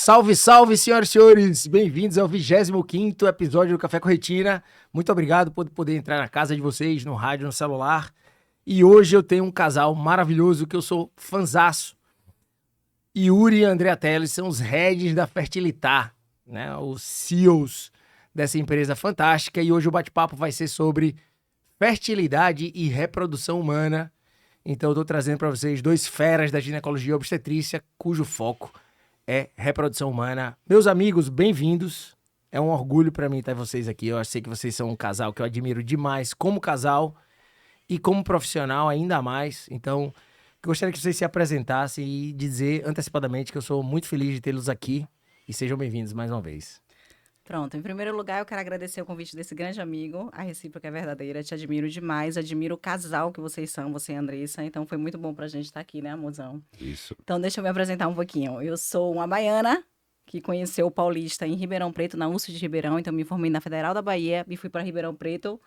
Salve, salve, senhoras e senhores! Bem-vindos ao 25º episódio do Café com Retina. Muito obrigado por poder entrar na casa de vocês, no rádio, no celular. E hoje eu tenho um casal maravilhoso que eu sou fanzaço. Yuri e Andrea Teles são os heads da Fertilitar, né? Os CEOs dessa empresa fantástica. E hoje o bate-papo vai ser sobre fertilidade e reprodução humana. Então eu tô trazendo para vocês dois feras da ginecologia e obstetrícia, cujo foco é reprodução humana. Meus amigos, bem-vindos. É um orgulho para mim ter vocês aqui. Eu sei que vocês são um casal que eu admiro demais como casal e como profissional ainda mais. Então, gostaria que vocês se apresentassem e dizer antecipadamente que eu sou muito feliz de tê-los aqui e sejam bem-vindos mais uma vez. Pronto, em primeiro lugar eu quero agradecer o convite desse grande amigo, a recíproca é verdadeira, te admiro demais, admiro o casal que vocês são, você e a Andressa, então foi muito bom pra gente estar aqui, né, amorzão? Isso. Então deixa eu me apresentar um pouquinho, eu sou uma baiana que conheceu o paulista em Ribeirão Preto, na USP de Ribeirão, então me formei na Federal da Bahia e fui pra Ribeirão Preto.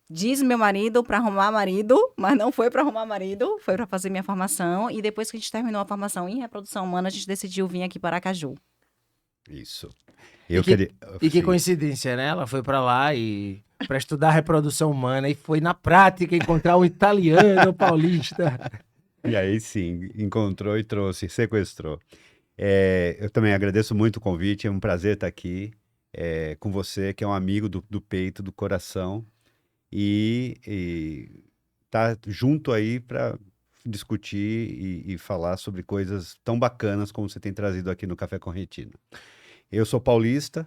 Diz meu marido para arrumar marido, mas não foi para arrumar marido, foi para fazer minha formação e depois que a gente terminou a formação em reprodução humana, a gente decidiu vir aqui para Aracaju. Isso. E que coincidência, né? Ela foi pra lá e para estudar reprodução humana e foi na prática encontrar um italiano paulista. E aí sim, encontrou e trouxe, sequestrou. Eu também agradeço muito o convite, é um prazer estar aqui com você, que é um amigo do peito, do coração, e tá junto aí para discutir e falar sobre coisas tão bacanas como você tem trazido aqui no Café com Retina. Eu sou paulista,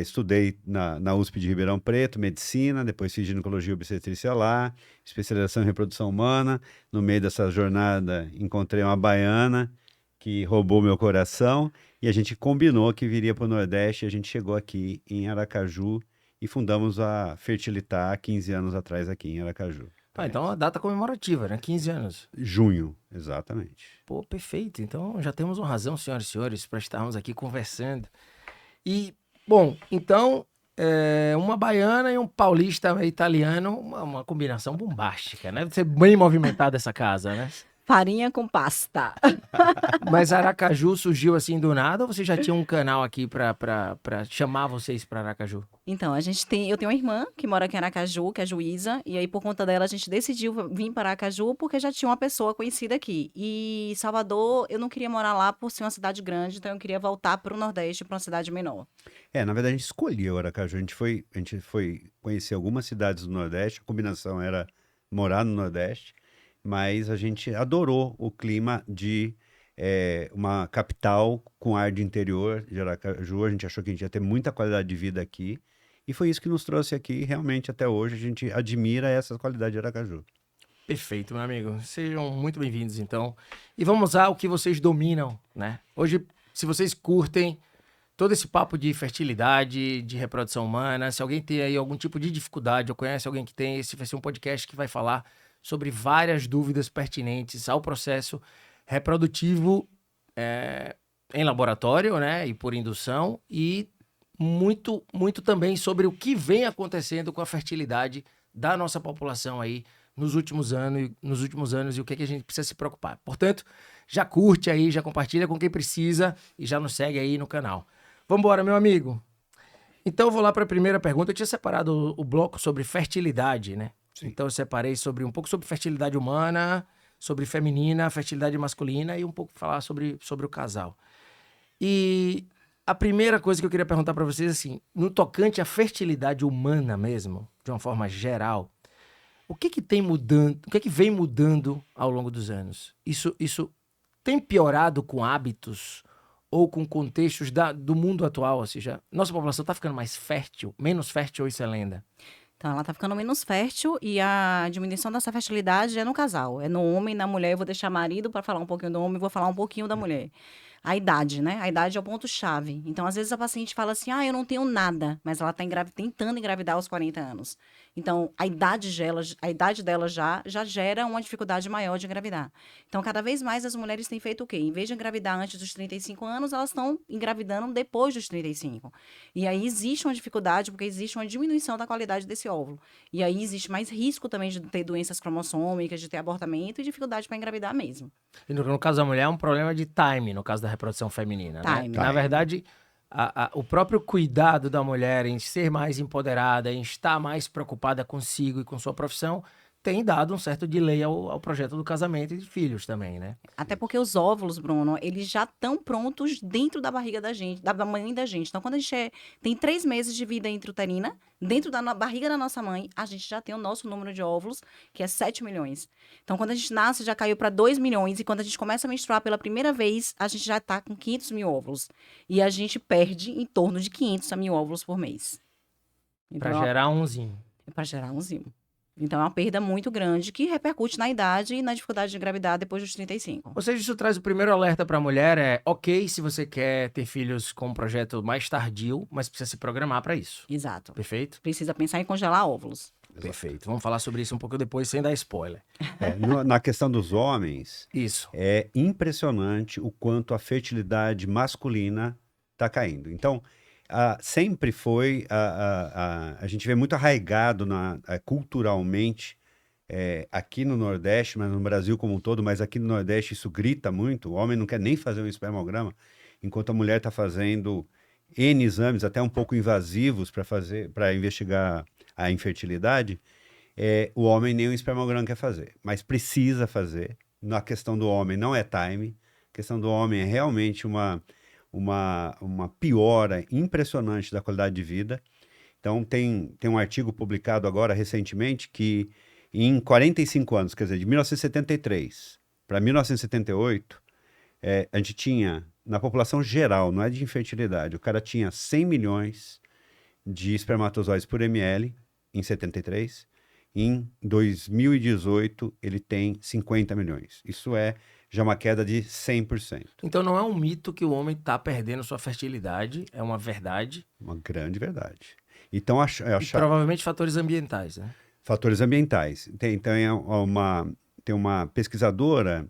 estudei na USP de Ribeirão Preto, medicina, depois fiz ginecologia e obstetrícia lá, especialização em reprodução humana. No meio dessa jornada encontrei uma baiana que roubou meu coração e a gente combinou que viria para o Nordeste. A gente chegou aqui em Aracaju e fundamos a Fertilitar 15 anos atrás aqui em Aracaju. Então é uma data comemorativa, né? 15 anos. Junho, exatamente. Pô, perfeito. Então já temos uma razão, senhoras e senhores, para estarmos aqui conversando. E, bom, então, uma baiana e um paulista italiano, uma combinação bombástica, né? Deve ser bem movimentada essa casa, né? Farinha com pasta. Mas Aracaju surgiu assim do nada ou você já tinha um canal aqui pra chamar vocês pra Aracaju? Então, eu tenho uma irmã que mora aqui em Aracaju, que é juíza, e aí por conta dela a gente decidiu vir para Aracaju porque já tinha uma pessoa conhecida aqui. E Salvador, eu não queria morar lá por ser uma cidade grande, então eu queria voltar para o Nordeste, para uma cidade menor. Na verdade a gente escolheu Aracaju, a gente foi conhecer algumas cidades do Nordeste, a combinação era morar no Nordeste, mas a gente adorou o clima de uma capital com ar de interior de Aracaju. A gente achou que a gente ia ter muita qualidade de vida aqui. E foi isso que nos trouxe aqui. Realmente, até hoje, a gente admira essa qualidade de Aracaju. Perfeito, meu amigo. Sejam muito bem-vindos, então. E vamos ao que vocês dominam, né? Hoje, se vocês curtem todo esse papo de fertilidade, de reprodução humana, se alguém tem aí algum tipo de dificuldade ou conhece alguém que tem, esse vai ser um podcast que vai falar sobre várias dúvidas pertinentes ao processo reprodutivo em laboratório, né, e por indução, e muito, muito também sobre o que vem acontecendo com a fertilidade da nossa população aí nos últimos anos e o que a gente precisa se preocupar. Portanto, já curte aí, já compartilha com quem precisa e já nos segue aí no canal. Vamos embora, meu amigo. Então, eu vou lá para a primeira pergunta. Eu tinha separado o bloco sobre fertilidade, né? Sim. Então eu separei um pouco sobre fertilidade humana, sobre feminina, fertilidade masculina e um pouco falar sobre o casal. E a primeira coisa que eu queria perguntar para vocês, assim, no tocante à fertilidade humana mesmo, de uma forma geral, o que vem mudando ao longo dos anos? Isso tem piorado com hábitos ou com contextos do mundo atual? Ou seja, nossa população está ficando mais fértil, menos fértil, ou isso é lenda? Então, ela tá ficando menos fértil e a diminuição dessa fertilidade é no casal, é no homem e na mulher. Eu vou deixar marido para falar um pouquinho do homem e vou falar um pouquinho da mulher. A idade, né? A idade é o ponto-chave. Então, às vezes a paciente fala assim, eu não tenho nada, mas ela tá tentando engravidar aos 40 anos. Então, a idade dela já gera uma dificuldade maior de engravidar. Então, cada vez mais as mulheres têm feito o quê? Em vez de engravidar antes dos 35 anos, elas estão engravidando depois dos 35. E aí existe uma dificuldade, porque existe uma diminuição da qualidade desse óvulo. E aí existe mais risco também de ter doenças cromossômicas, de ter abortamento e dificuldade para engravidar mesmo. E no caso da mulher é um problema de time, no caso da da reprodução feminina, né? Time. Na verdade, o próprio cuidado da mulher em ser mais empoderada, em estar mais preocupada consigo e com sua profissão, tem dado um certo delay ao projeto do casamento e de filhos também, né? Até porque os óvulos, Bruno, eles já estão prontos dentro da barriga da gente, da mãe da gente. Então, quando a gente tem 3 meses de vida intrauterina, dentro da barriga da nossa mãe, a gente já tem o nosso número de óvulos, que é 7 milhões. Então, quando a gente nasce, já caiu para 2 milhões. E quando a gente começa a menstruar pela primeira vez, a gente já está com 500 mil óvulos. E a gente perde em torno de 500 a 1.000 óvulos por mês. Pra gerar umzinho. Para gerar umzinho. Então, é uma perda muito grande que repercute na idade e na dificuldade de engravidar depois dos 35. Ou seja, isso traz o primeiro alerta para a mulher, ok se você quer ter filhos com um projeto mais tardio, mas precisa se programar para isso. Exato. Perfeito? Precisa pensar em congelar óvulos. Perfeito. Vamos falar sobre isso um pouco depois, sem dar spoiler. Na questão dos homens, Isso. é impressionante o quanto a fertilidade masculina está caindo. Então, sempre foi, a gente vê muito arraigado culturalmente, aqui no Nordeste, mas no Brasil como um todo, mas aqui no Nordeste isso grita muito, o homem não quer nem fazer um espermograma, enquanto a mulher está fazendo N exames, até um pouco invasivos para investigar a infertilidade, o homem nem um espermograma quer fazer, mas precisa fazer. Na questão do homem não é time, a questão do homem é realmente uma piora impressionante da qualidade de vida. Então, tem um artigo publicado agora recentemente que em 45 anos, quer dizer, de 1973 para 1978, a gente tinha, na população geral, não é de infertilidade, o cara tinha 100 milhões de espermatozoides por ml em 73, em 2018 ele tem 50 milhões. Isso é já uma queda de 100%. Então não é um mito que o homem está perdendo sua fertilidade, é uma verdade. Uma grande verdade. Então, E provavelmente fatores ambientais, né? Fatores ambientais. Tem uma pesquisadora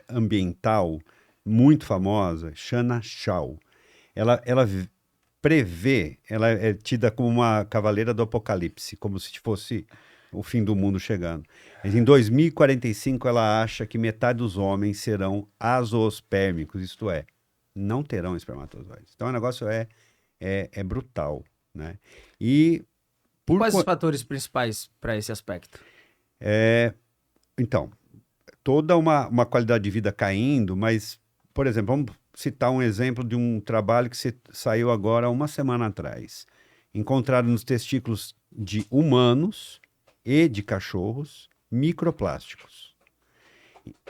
ambiental muito famosa, Shanna Shaw. Ela prevê, ela é tida como uma cavaleira do apocalipse, como se fosse o fim do mundo chegando. Mas em 2045, ela acha que metade dos homens serão azoospermicos, isto é, não terão espermatozoides. Então, o negócio é brutal, né? E quais os fatores principais para esse aspecto? Então, toda uma qualidade de vida caindo, mas, por exemplo, vamos citar um exemplo de um trabalho que saiu agora 1 semana atrás. Encontraram nos testículos de humanos e de cachorros microplásticos.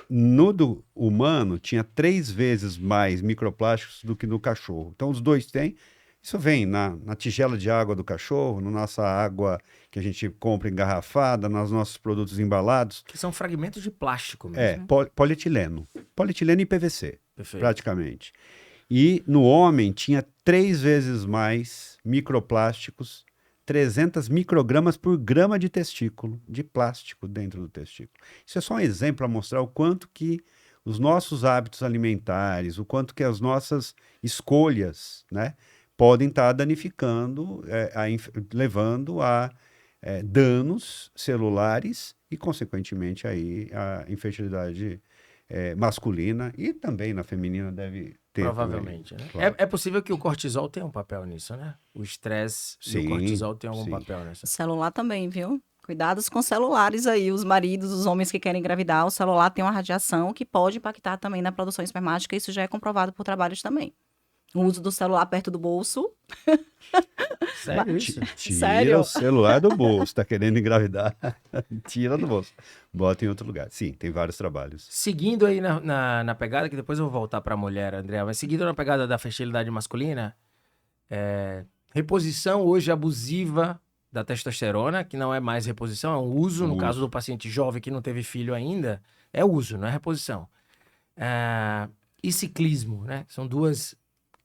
No do humano tinha 3 vezes mais microplásticos do que no cachorro. Então os dois têm. Isso vem na tigela de água do cachorro, na nossa água que a gente compra engarrafada, nos nossos produtos embalados. Que são fragmentos de plástico mesmo. Polietileno. Polietileno e PVC, Perfeito. praticamente. E no homem tinha 3 vezes mais microplásticos, 300 microgramas por grama de testículo, de plástico dentro do testículo. Isso é só um exemplo para mostrar o quanto que os nossos hábitos alimentares, o quanto que as nossas escolhas, né, podem estar danificando, levando a danos celulares e, consequentemente, aí, a infertilidade masculina e também na feminina deve ter. Provavelmente, também, né? claro. É possível que o cortisol tenha um papel nisso, né? O estresse e o cortisol tenham algum papel nessa. Celular também, viu? Cuidados com celulares aí, os maridos, os homens que querem engravidar, o celular tem uma radiação que pode impactar também na produção espermática, isso já é comprovado por trabalhos também. O uso do celular perto do bolso. Sério isso? Tira Sério? o celular do bolso, tá querendo engravidar, tira do bolso, bota em outro lugar. Sim, tem vários trabalhos. Seguindo aí na pegada, que depois eu vou voltar para a mulher, André, mas seguindo na pegada da fertilidade masculina, reposição hoje abusiva da testosterona, que não é mais reposição, é um uso, no caso do paciente jovem que não teve filho ainda, é uso, não é reposição. E ciclismo, né? São duas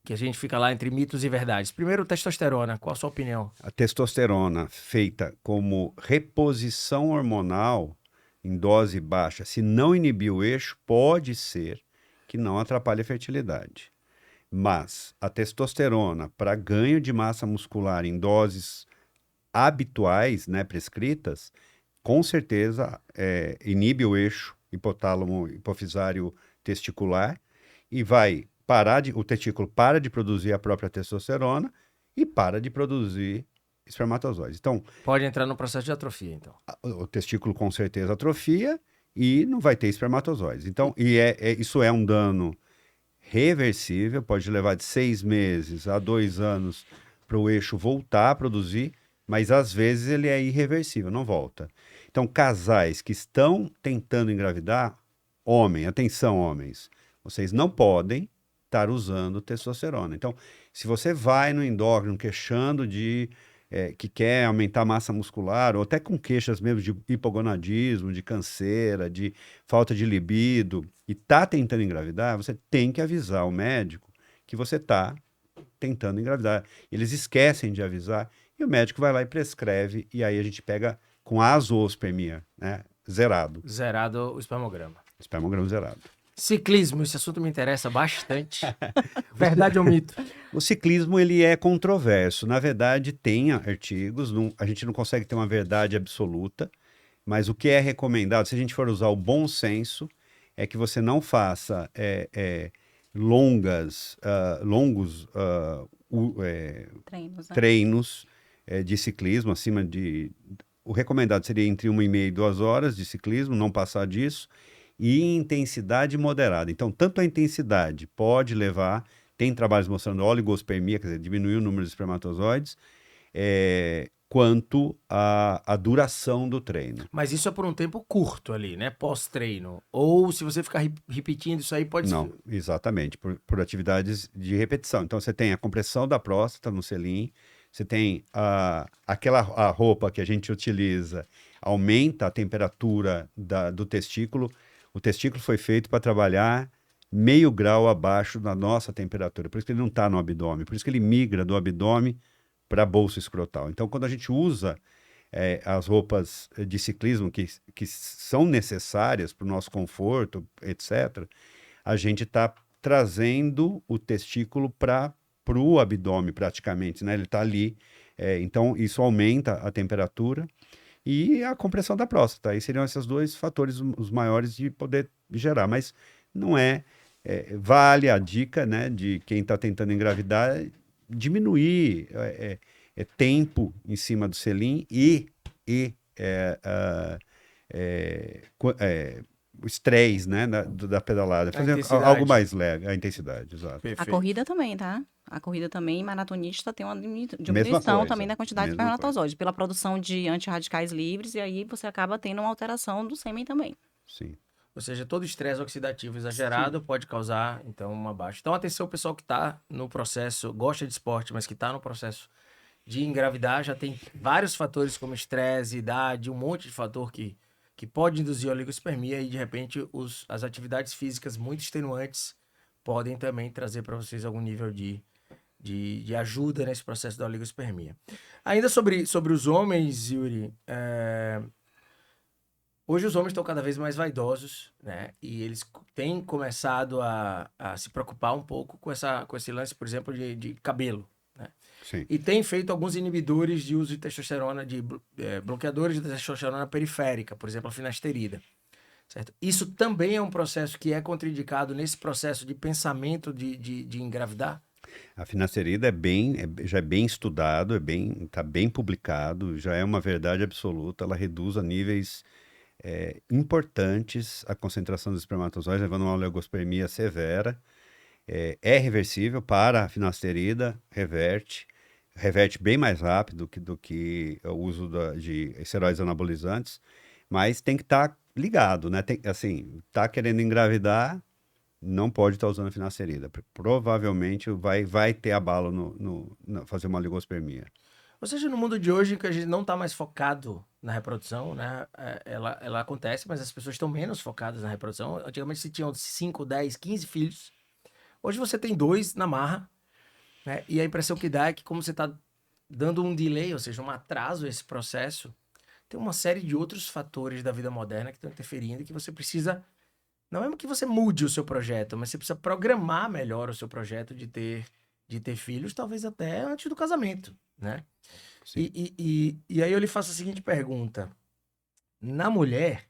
que a gente fica lá entre mitos e verdades. Primeiro, testosterona, qual a sua opinião? A testosterona feita como reposição hormonal em dose baixa, se não inibir o eixo, pode ser que não atrapalhe a fertilidade. Mas a testosterona para ganho de massa muscular em doses habituais, né, prescritas, com certeza inibe o eixo hipotálamo hipofisário testicular e vai o testículo para de produzir a própria testosterona e para de produzir espermatozoides. Então, Pode entrar no processo de atrofia, então. o testículo com certeza atrofia e não vai ter espermatozoides. Então, isso é um dano reversível, pode levar de 6 meses a 2 anos para o eixo voltar a produzir, mas às vezes ele é irreversível, não volta. Então, casais que estão tentando engravidar, atenção homens, vocês não podem estar usando testosterona. Então, se você vai no endócrino queixando que quer aumentar a massa muscular, ou até com queixas mesmo de hipogonadismo, de canseira, de falta de libido, e está tentando engravidar, você tem que avisar o médico que você está tentando engravidar. Eles esquecem de avisar, e o médico vai lá e prescreve, e aí a gente pega com a azoospermia, né? Zerado. Zerado o espermograma. Espermograma zerado. Ciclismo, esse assunto me interessa bastante. Verdade ou mito? O ciclismo, ele é controverso. Na verdade, tem artigos, a gente não consegue ter uma verdade absoluta, mas o que é recomendado, se a gente for usar o bom senso, é que você não faça longos Treinos, né? treinos de ciclismo, o recomendado seria entre 1,5 e 2 horas de ciclismo, não passar disso, e em intensidade moderada. Então, tanto a intensidade pode levar, tem trabalhos mostrando oligospermia, quer dizer, diminuir o número de espermatozoides, quanto a duração do treino. Mas isso é por um tempo curto ali, né? Pós-treino. Ou se você ficar repetindo isso aí, pode Não, exatamente, por atividades de repetição. Então, você tem a compressão da próstata no selim, você tem a roupa que a gente utiliza, aumenta a temperatura do testículo. O testículo foi feito para trabalhar meio grau abaixo da nossa temperatura, por isso que ele não está no abdômen, por isso que ele migra do abdômen para a bolsa escrotal. Então, quando a gente usa as roupas de ciclismo que são necessárias para o nosso conforto, etc., a gente está trazendo o testículo para o abdômen, praticamente, né? Ele está ali. Então, isso aumenta a temperatura e a compressão da próstata. Aí seriam esses dois fatores os maiores de poder gerar. Mas não vale a dica, né, de quem está tentando engravidar, diminuir tempo em cima do selim e o estresse, né, da pedalada. Fazer algo mais leve, a intensidade, exato. A Perfeito. corrida também, tá? A corrida também, maratonista tem uma Mesma diminuição coisa, também da quantidade de mesma espermatozoides, pela produção de antirradicais livres, e aí você acaba tendo uma alteração do sêmen também. Sim. Ou seja, todo estresse oxidativo exagerado pode causar, então, uma baixa. Então, atenção, pessoal que está no processo, gosta de esporte, mas que está no processo de engravidar, já tem vários fatores como estresse, idade, um monte de fator que pode induzir a oligospermia e, de repente, as atividades físicas muito extenuantes podem também trazer para vocês algum nível de ajuda nesse processo da oligospermia. Ainda sobre os homens, Yuri, hoje os homens estão cada vez mais vaidosos, né? E eles têm começado a se preocupar um pouco com esse lance, por exemplo, de cabelo, né? Sim. E tem feito alguns inibidores de uso de testosterona, bloqueadores de testosterona periférica, por exemplo, a finasterida. Certo? Isso também é um processo que é contraindicado nesse processo de pensamento de engravidar? A finasterida já é bem estudado, está bem publicado, já é uma verdade absoluta, ela reduz a níveis importantes a concentração dos espermatozoides, levando a uma oligospermia severa. É reversível para a finasterida, reverte bem mais rápido do que o uso de esteroides anabolizantes, mas tem que estar ligado, né? Tá querendo engravidar, não pode estar usando a finasterida. Provavelmente vai ter abalo no fazer uma oligospermia. Ou seja, no mundo de hoje, que a gente não está mais focado na reprodução, né? Ela acontece, mas as pessoas estão menos focadas na reprodução. Antigamente se tinham 5, 10, 15 filhos. Hoje você tem 2 na marra, né? E a impressão que dá é que como você está dando um delay, ou seja, um atraso a esse processo, tem uma série de outros fatores da vida moderna que estão interferindo e que você precisa... Não é que você mude o seu projeto, mas você precisa programar melhor o seu projeto de ter filhos, talvez até antes do casamento, né? Sim. E aí eu lhe faço a seguinte pergunta. Na mulher,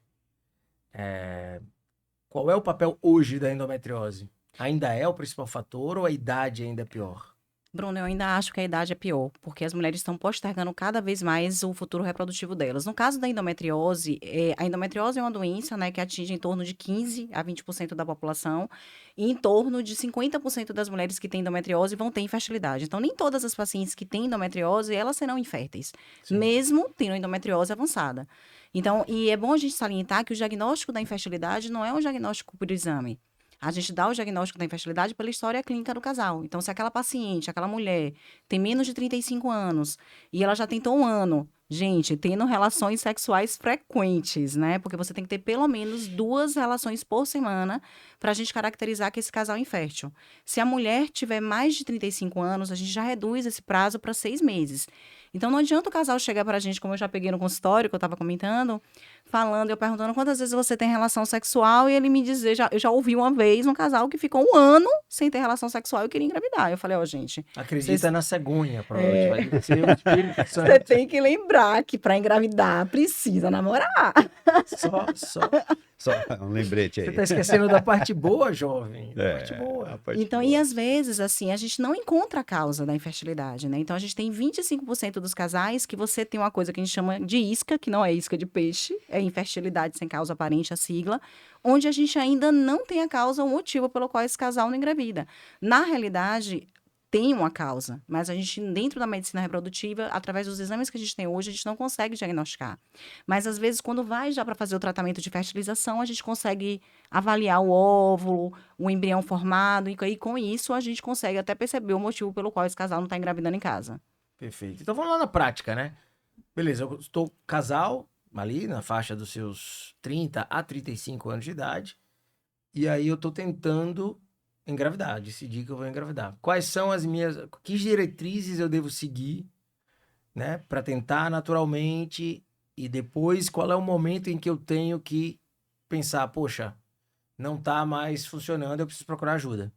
qual é o papel hoje da endometriose? ainda é o principal fator ou a idade ainda é pior? Bruno, eu ainda acho que a idade é pior, porque as mulheres estão postergando cada vez mais o futuro reprodutivo delas. No caso da endometriose, a endometriose é uma doença, né, que atinge em torno de 15 a 20% da população, e em torno de 50% das mulheres que têm endometriose vão ter infertilidade. Então, nem todas as pacientes que têm endometriose, elas serão inférteis, Sim. mesmo tendo endometriose avançada. Então, e é bom a gente salientar que o diagnóstico da infertilidade não é um diagnóstico por exame. A gente dá o diagnóstico da infertilidade pela história clínica do casal. Então, se aquela paciente, aquela mulher, tem menos de 35 anos e ela já tentou um ano, gente, tendo relações sexuais frequentes, né? Porque você tem que ter pelo menos 2 relações por semana para a gente caracterizar que esse casal é infértil. Se a mulher tiver mais de 35 anos, a gente já reduz esse prazo para 6 meses. Então, não adianta o casal chegar para a gente, como eu já peguei no consultório, que eu estava comentando, falando, eu perguntando quantas vezes você tem relação sexual, e ele me dizer, eu já ouvi uma vez um casal que ficou um ano sem ter relação sexual e queria engravidar. Eu falei, gente, Acredita na cegonha, provavelmente. Vai ser o Espírito você Santo. tem que lembrar que para engravidar precisa namorar. Só. Só um lembrete aí. Você tá esquecendo da parte boa, jovem. Da parte a boa. parte Então, boa. e às vezes, assim, a gente não encontra a causa da infertilidade, né? Então, a gente tem 25% dos casais que você tem uma coisa que a gente chama de isca, que não é isca de peixe, é infertilidade sem causa aparente, a sigla, onde a gente ainda não tem a causa, o motivo pelo qual esse casal não engravida. Na realidade, tem uma causa, mas a gente, dentro da medicina reprodutiva, através dos exames que a gente tem hoje, a gente não consegue diagnosticar. Mas, às vezes, quando vai já para fazer o tratamento de fertilização, a gente consegue avaliar o óvulo, o embrião formado, e aí, com isso, a gente consegue até perceber o motivo pelo qual esse casal não está engravidando em casa. Perfeito. Então vamos lá na prática, né? Beleza, eu estou casal, ali na faixa dos seus 30 a 35 anos de idade, e aí eu tô tentando engravidar, decidi que eu vou engravidar. Quais são as minhas, que diretrizes eu devo seguir, né, para tentar naturalmente, e depois qual é o momento em que eu tenho que pensar, poxa, não tá mais funcionando, eu preciso procurar ajuda.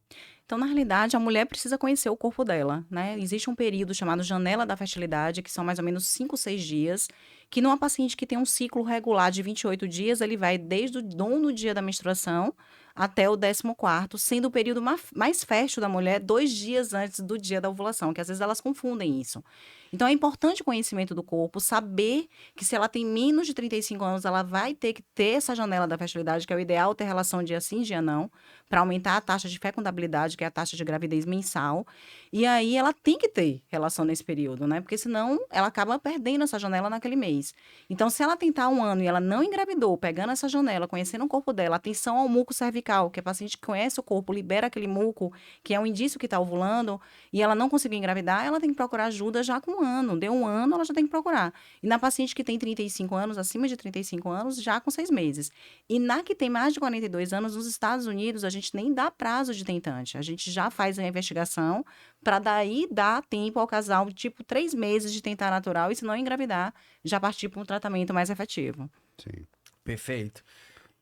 Então, na realidade, a mulher precisa conhecer o corpo dela, né? Existe um período chamado janela da fertilidade, que são mais ou menos 5, 6 dias, que numa paciente que tem um ciclo regular de 28 dias, ele vai desde o nono dia da menstruação até o 14º, sendo o período mais fértil da mulher 2 dias antes do dia da ovulação, que às vezes elas confundem isso. Então, é importante o conhecimento do corpo, saber que se ela tem menos de 35 anos, ela vai ter que ter essa janela da fertilidade, que é o ideal ter relação dia sim, dia não, para aumentar a taxa de fecundabilidade, que é a taxa de gravidez mensal. E aí ela tem que ter relação nesse período, né? Porque senão ela acaba perdendo essa janela naquele mês. Então, se ela tentar um ano e ela não engravidou, pegando essa janela, conhecendo o corpo dela, atenção ao muco cervical, que a paciente que conhece o corpo, libera aquele muco, que é um indício que está ovulando, e ela não conseguiu engravidar, ela tem que procurar ajuda já com um ano. Deu um ano, ela já tem que procurar. E na paciente que tem 35 anos, acima de 35 anos, já com 6 meses. E na que tem mais de 42 anos, nos Estados Unidos, a gente nem dá prazo de tentante. A gente já faz a investigação para daí dar tempo ao casal, tipo 3 meses de tentar natural e se não engravidar, já partir para um tratamento mais efetivo. Sim. Perfeito.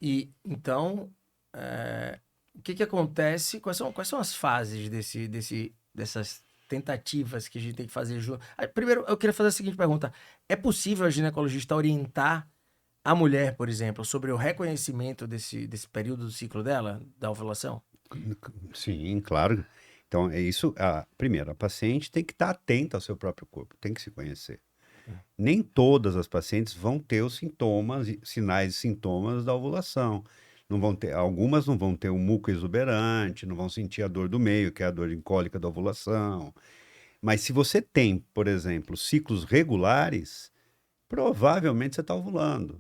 E então, o que que acontece? Quais são as fases dessas tentativas que a gente tem que fazer junto? Primeiro, eu queria fazer a seguinte pergunta: é possível a ginecologista orientar a mulher, por exemplo, sobre o reconhecimento desse período do ciclo dela, da ovulação? Sim, claro. Então, é isso. Primeiro, a paciente tem que estar atenta ao seu próprio corpo, tem que se conhecer. Nem todas as pacientes vão ter os sintomas, sinais e sintomas da ovulação. Não vão ter, algumas não vão ter um muco exuberante, não vão sentir a dor do meio, que é a dor cólica da ovulação. Mas se você tem, por exemplo, ciclos regulares, provavelmente você está ovulando.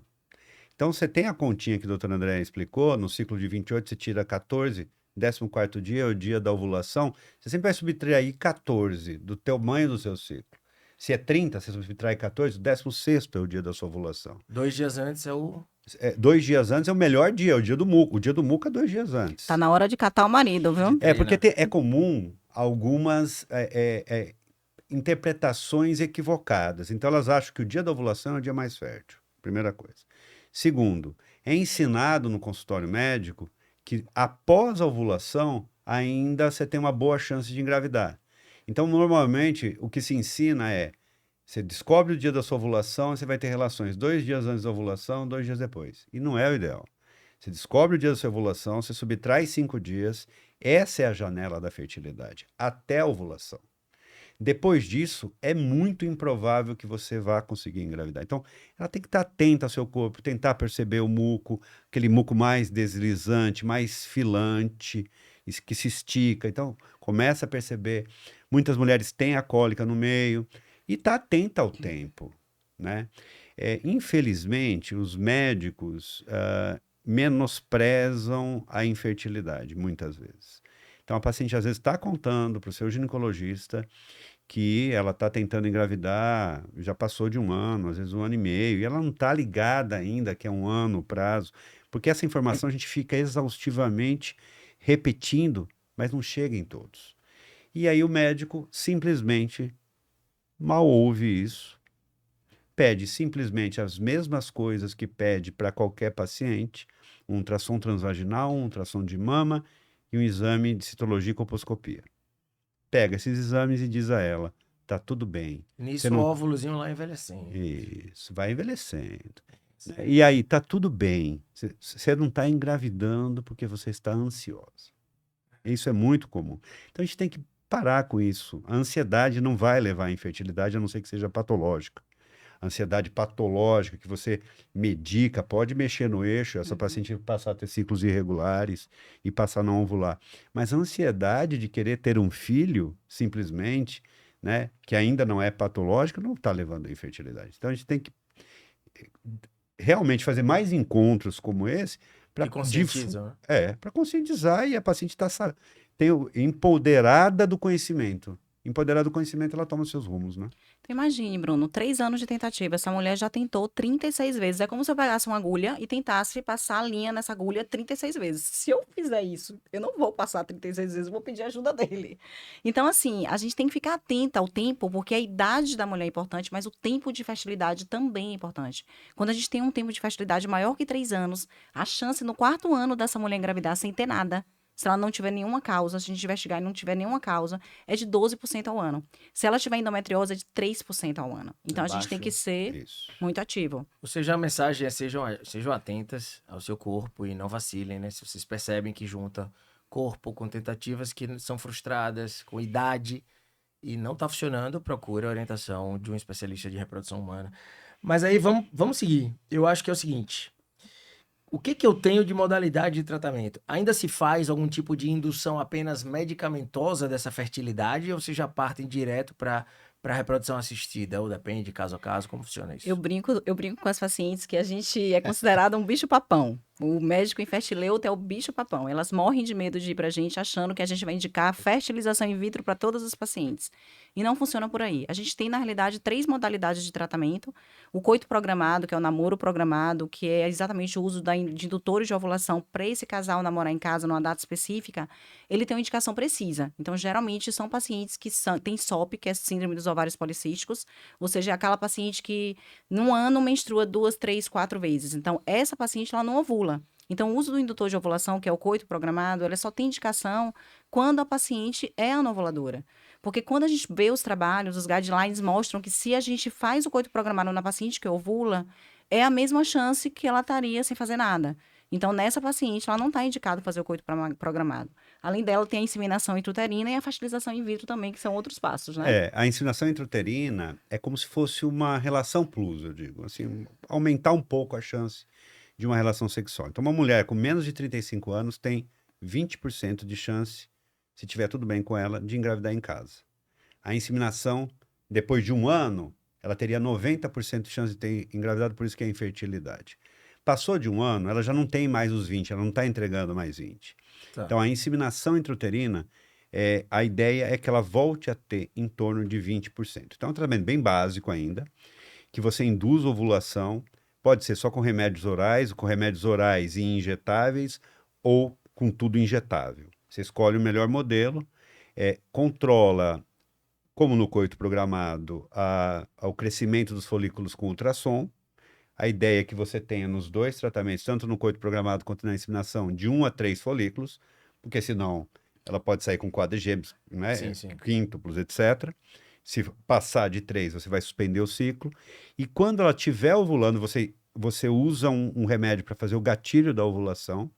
Então, você tem a continha que o doutor André explicou, no ciclo de 28 você tira 14, 14º dia é o dia da ovulação, você sempre vai subtrair 14 do tamanho do seu ciclo. Se é 30, você subtrai 14, o 16º é o dia da sua ovulação. 2 dias antes é o... 2 dias antes é o melhor dia, é o dia do muco. O dia do muco é 2 dias antes. Tá na hora de catar o marido, viu? Porque é comum algumas interpretações equivocadas. Então, elas acham que o dia da ovulação é o dia mais fértil. Primeira coisa. Segundo, é ensinado no consultório médico que após a ovulação, ainda você tem uma boa chance de engravidar. Então, normalmente, o que se ensina é, você descobre o dia da sua ovulação, você vai ter relações 2 dias antes da ovulação, 2 dias depois. E não é o ideal. Você descobre o dia da sua ovulação, você subtrai 5 dias, Essa é a janela da fertilidade, até a ovulação. Depois disso, é muito improvável que você vá conseguir engravidar. Então, ela tem que estar atenta ao seu corpo, tentar perceber o muco, aquele muco mais deslizante, mais filante, que se estica. Então, começa a perceber. Muitas mulheres têm a cólica no meio e está atenta ao tempo, né? Infelizmente, os médicos menosprezam a infertilidade, muitas vezes. Então, a paciente às vezes está contando para o seu ginecologista que ela está tentando engravidar, já passou de 1 ano, às vezes 1 ano e meio, e ela não está ligada ainda que é 1 ano o prazo, porque essa informação a gente fica exaustivamente repetindo, mas não chega em todos. E aí o médico simplesmente mal ouve isso, pede simplesmente as mesmas coisas que pede para qualquer paciente, um ultrassom transvaginal, um ultrassom de mama e um exame de citologia e colposcopia. Pega esses exames e diz a ela, tá tudo bem. Nisso o óvulozinho lá envelhecendo. Isso, vai envelhecendo. E aí, tá tudo bem. Você não está engravidando porque você está ansiosa. Isso é muito comum. Então a gente tem que parar com isso. A ansiedade não vai levar à infertilidade, a não ser que seja patológica. A ansiedade patológica, que você medica, pode mexer no eixo, essa paciente passar a ter ciclos irregulares e passar a não ovular. Mas a ansiedade de querer ter um filho, simplesmente, né, que ainda não é patológica, não está levando à infertilidade. Então a gente tem que realmente fazer mais encontros como esse para conscientizar e a paciente está empoderada do conhecimento. Empoderada do conhecimento, ela toma os seus rumos, né? Então, imagine, Bruno, 3 anos de tentativa. Essa mulher já tentou 36 vezes. É como se eu pegasse uma agulha e tentasse passar a linha nessa agulha 36 vezes. Se eu fizer isso, eu não vou passar 36 vezes, eu vou pedir ajuda dele. Então, assim, a gente tem que ficar atenta ao tempo, porque a idade da mulher é importante, mas o tempo de fertilidade também é importante. Quando a gente tem um tempo de fertilidade maior que 3 anos, a chance no 4º ano dessa mulher engravidar sem ter nada, se ela não tiver nenhuma causa, se a gente investigar e não tiver nenhuma causa, é de 12% ao ano. Se ela tiver endometriose, é de 3% ao ano. Então, a gente tem que ser muito ativo. Ou seja, a mensagem é sejam atentas ao seu corpo e não vacilem, né? Se vocês percebem que junta corpo com tentativas que são frustradas, com idade, e não está funcionando, procure a orientação de um especialista de reprodução humana. Mas aí, vamos seguir. Eu acho que é o seguinte... O que eu tenho de modalidade de tratamento? Ainda se faz algum tipo de indução apenas medicamentosa dessa fertilidade ou vocês já partem direto para a reprodução assistida? Ou depende, caso a caso, como funciona isso? Eu brinco com as pacientes que a gente é considerado um bicho-papão. O médico infertileuta é o bicho-papão. Elas morrem de medo de ir pra gente achando que a gente vai indicar fertilização in vitro para todas as pacientes. E não funciona por aí. A gente tem, na realidade, 3 modalidades de tratamento. O coito programado, que é o namoro programado, que é exatamente o uso de indutores de ovulação para esse casal namorar em casa numa data específica, ele tem uma indicação precisa. Então, geralmente, são pacientes que têm SOP, que é síndrome dos ovários policísticos, ou seja, é aquela paciente que, num ano, menstrua 2, 3, 4 vezes. Então, essa paciente, ela não ovula. Então, o uso do indutor de ovulação, que é o coito programado, ela só tem indicação quando a paciente é anovuladora. Porque quando a gente vê os trabalhos, os guidelines mostram que se a gente faz o coito programado na paciente que ovula, é a mesma chance que ela estaria sem fazer nada. Então, nessa paciente, ela não está indicada fazer o coito programado. Além dela, tem a inseminação intrauterina e a fertilização in vitro também, que são outros passos, né? A inseminação intrauterina é como se fosse uma relação plus, eu digo. Assim, aumentar um pouco a chance de uma relação sexual. Então, uma mulher com menos de 35 anos tem 20% de chance, se tiver tudo bem com ela, de engravidar em casa. A inseminação, depois de 1 ano, ela teria 90% de chance de ter engravidado, por isso que é infertilidade. Passou de 1 ano, ela já não tem mais os 20, ela não está entregando mais 20. Tá. Então, a inseminação intrauterina, a ideia é que ela volte a ter em torno de 20%. Então, é um tratamento bem básico ainda, que você induz ovulação, pode ser só com remédios orais e injetáveis, ou com tudo injetável. Você escolhe o melhor modelo, controla, como no coito programado, o crescimento dos folículos com ultrassom. A ideia é que você tenha nos 2 tratamentos, tanto no coito programado quanto na inseminação, de 1 a 3 folículos, porque senão ela pode sair com quadrigêmeos, né? Sim. Quíntuplos, etc. Se passar de 3, você vai suspender o ciclo. E quando ela estiver ovulando, você usa um remédio para fazer o gatilho da ovulação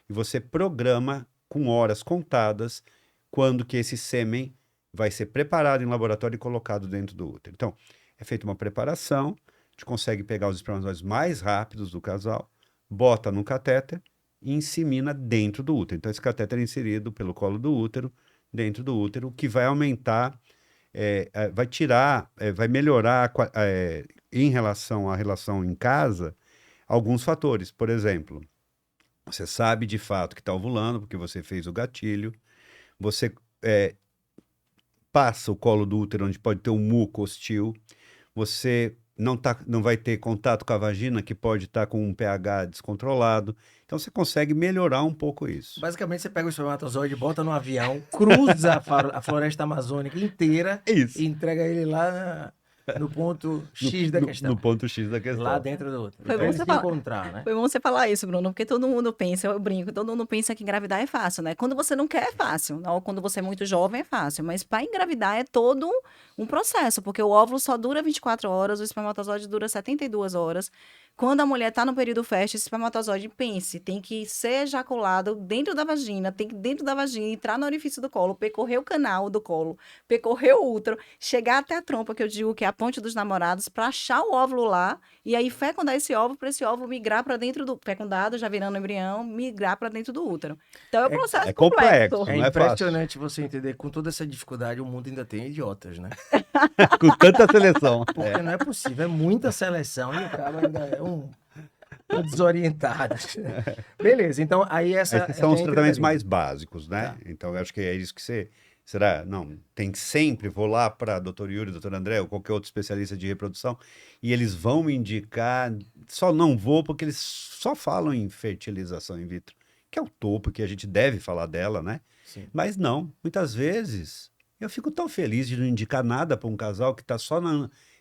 e você programa com horas contadas quando que esse sêmen vai ser preparado em laboratório e colocado dentro do útero. Então, é feita uma preparação, a gente consegue pegar os espermatozoides mais rápidos do casal, bota no catéter e insemina dentro do útero. Então, esse catéter é inserido pelo colo do útero, dentro do útero, o que vai aumentar, vai tirar, vai melhorar em relação à relação em casa, alguns fatores. Por exemplo, você sabe de fato que está ovulando, porque você fez o gatilho, você passa o colo do útero onde pode ter um muco hostil, você não vai ter contato com a vagina, que pode estar com um pH descontrolado. Então você consegue melhorar um pouco isso. Basicamente, você pega o espermatozoide, bota no avião, cruza a floresta amazônica inteira Isso. e entrega ele lá no ponto X da questão. No ponto X da questão. Lá dentro do outro. Foi Pra bom ele você se falar. encontrar, né? Foi bom você falar isso, Bruno, porque todo mundo pensa, eu brinco, todo mundo pensa que engravidar é fácil, né? Quando você não quer, é fácil. Ou quando você é muito jovem, é fácil. Mas para engravidar é todo um processo, porque o óvulo só dura 24 horas, o espermatozoide dura 72 horas. Quando a mulher está no período fértil, esse espermatozoide, pense, tem que ser ejaculado dentro da vagina, tem que dentro da vagina entrar no orifício do colo, percorrer o canal do colo, percorrer o útero, chegar até a trompa, que eu digo que é a ponte dos namorados, para achar o óvulo lá e aí fecundar esse óvulo, para esse óvulo migrar para dentro do fecundado, já virando embrião, migrar para dentro do útero. Então é um processo complexo. complexo. É Não é impressionante você entender, com toda essa dificuldade, o mundo ainda tem idiotas, né? Com tanta seleção. Porque não é possível, é muita seleção e o cara ainda é um desorientado. Beleza, então aí Esses são os entra tratamentos ali. mais básicos, né? Tá. Então, eu acho que é isso que você... Será? Não, tem que sempre, vou lá para Dr. Yuri, Dr. André, ou qualquer outro especialista de reprodução, e eles vão me indicar, só não vou porque eles só falam em fertilização in vitro, que é o topo, que a gente deve falar dela, né? Sim. Mas não, muitas vezes eu fico tão feliz de não indicar nada para um casal que está só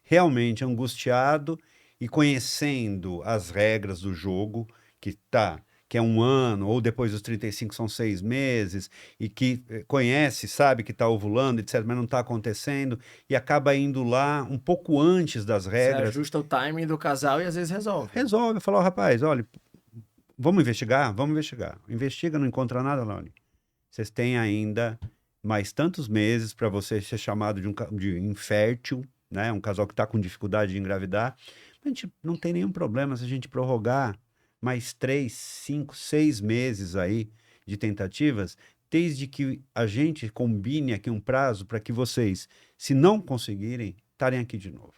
realmente angustiado e conhecendo as regras do jogo, que é 1 ano, ou depois dos 35 são 6 meses, e que conhece, sabe que está ovulando, etc., mas não está acontecendo, e acaba indo lá um pouco antes das Você regras. ajusta o timing do casal e às vezes resolve. Resolve, fala, rapaz, olha, vamos investigar? Vamos investigar. Investiga, não encontra nada, Lauri. Vocês têm ainda mais tantos meses para você ser chamado de infértil, né? Um casal que está com dificuldade de engravidar. A gente não tem nenhum problema se a gente prorrogar mais 3, 5, 6 meses aí de tentativas, desde que a gente combine aqui um prazo para que vocês, se não conseguirem, estarem aqui de novo.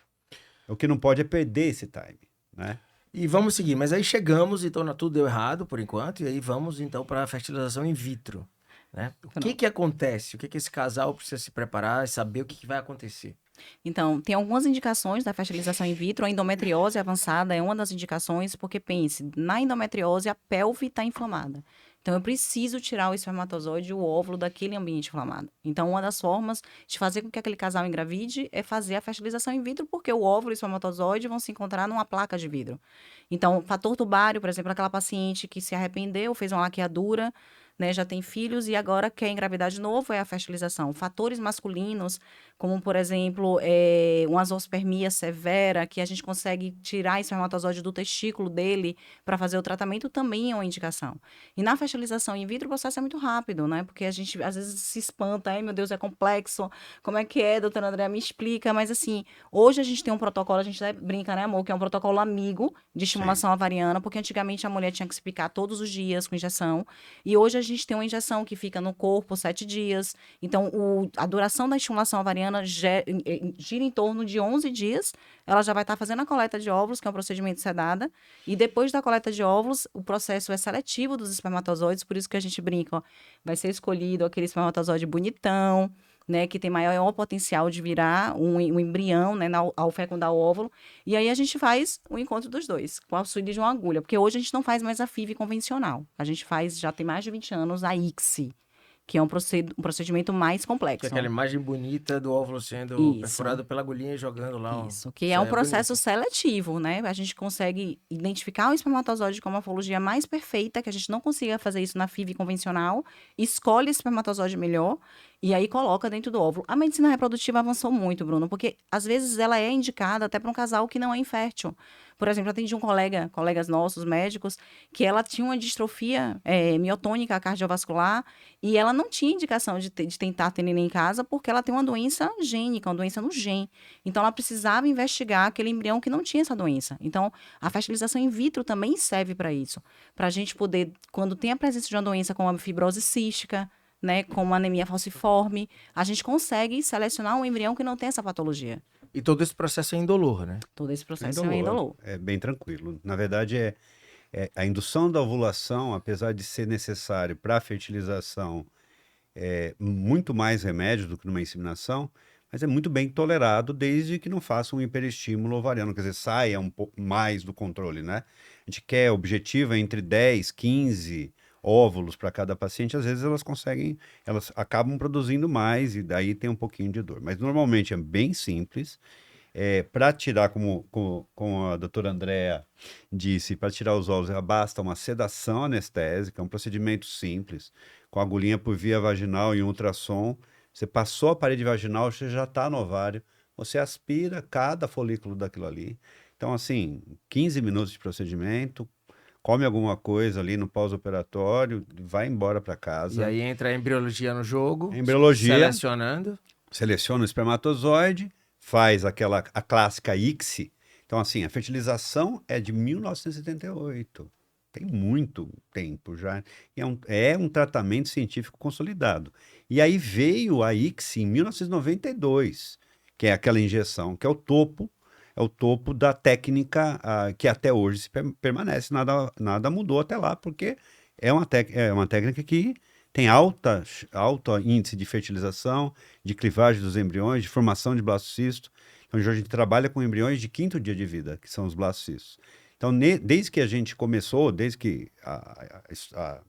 O que não pode é perder esse time, né? E vamos seguir, mas aí chegamos, então tudo deu errado por enquanto, e aí vamos então para a fertilização in vitro, né? O que acontece? O que esse casal precisa se preparar e saber o que vai acontecer? Então, tem algumas indicações da fertilização in vitro. A endometriose avançada é uma das indicações, porque pense, na endometriose a pelve está inflamada. Então, eu preciso tirar o espermatozoide e o óvulo daquele ambiente inflamado. Então, uma das formas de fazer com que aquele casal engravide é fazer a fertilização in vitro, porque o óvulo e o espermatozoide vão se encontrar numa placa de vidro. Então, fator tubário, por exemplo, aquela paciente que se arrependeu, fez uma laqueadura, né, já tem filhos e agora quer engravidar de novo, é a fertilização. Fatores masculinos, como, por exemplo, uma zoospermia severa, que a gente consegue tirar a espermatozoide do testículo dele para fazer o tratamento, também é uma indicação. E na fertilização in vitro, o processo é muito rápido, né? Porque a gente, às vezes, se espanta, ai, meu Deus, é complexo, como é que é, doutora Andréa, me explica. Mas, assim, hoje a gente tem um protocolo, a gente brinca, né, amor, que é um protocolo amigo de estimulação ovariana, porque antigamente a mulher tinha que se picar todos os dias com injeção, e hoje a gente tem uma injeção que fica no corpo 7 dias. Então, a duração da estimulação ovariana gira em torno de 11 dias. Ela já vai estar fazendo a coleta de óvulos, que é um procedimento sedada. E depois da coleta de óvulos, o processo é seletivo dos espermatozoides, por isso que a gente brinca, ó, vai ser escolhido aquele espermatozoide bonitão, né, que tem maior potencial de virar um embrião, né, ao fecundar o óvulo. E aí a gente faz o encontro dos dois, com o auxílio de uma agulha. Porque hoje a gente não faz mais a FIV convencional. A gente faz, já tem mais de 20 anos, a ICSI, que é um procedimento mais complexo. Que é aquela imagem bonita do óvulo sendo perfurado pela agulhinha e jogando lá. Isso, que é um processo seletivo, né? A gente consegue identificar o espermatozoide com a morfologia mais perfeita, que a gente não consiga fazer isso na FIV convencional, escolhe o espermatozoide melhor, e aí coloca dentro do óvulo. A medicina reprodutiva avançou muito, Bruno, porque às vezes ela é indicada até para um casal que não é infértil. Por exemplo, eu atendi colegas nossos, médicos, que ela tinha uma distrofia miotônica cardiovascular e ela não tinha indicação de tentar ter neném em casa porque ela tem uma doença gênica, uma doença no gene. Então, ela precisava investigar aquele embrião que não tinha essa doença. Então, a fertilização in vitro também serve para isso. Para a gente poder, quando tem a presença de uma doença como a fibrose cística, né, como a anemia falciforme, a gente consegue selecionar um embrião que não tem essa patologia. E todo esse processo é indolor, né? Todo esse processo é Indolor. indolor. É bem tranquilo. Na verdade, a indução da ovulação, apesar de ser necessário para a fertilização, muito mais remédio do que numa inseminação, mas é muito bem tolerado desde que não faça um hiperestímulo ovariano, quer dizer, saia um pouco mais do controle, né? A gente quer objetiva entre 10, 15 óvulos para cada paciente, às vezes elas acabam produzindo mais e daí tem um pouquinho de dor. Mas normalmente é bem simples. Para tirar, como a doutora Andrea disse, para tirar os óvulos, basta uma sedação anestésica, um procedimento simples, com agulhinha por via vaginal e um ultrassom. Você passou a parede vaginal, você já está no ovário, você aspira cada folículo daquilo ali. Então, assim, 15 minutos de procedimento, come alguma coisa ali no pós-operatório, vai embora para casa. E aí entra a embriologia no jogo. Embriologia. Selecionando. Seleciona o espermatozoide, faz a clássica ICSI. Então, assim, a fertilização é de 1978. Tem muito tempo já. E é um tratamento científico consolidado. E aí veio a ICSI em 1992, que é aquela injeção, que é o topo da técnica que até hoje permanece. Nada mudou até lá, porque é uma técnica que tem alto índice de fertilização, de clivagem dos embriões, de formação de blastocisto. Então, hoje a gente trabalha com embriões de 5º dia de vida, que são os blastocistos. Então, desde que a gente começou, desde que a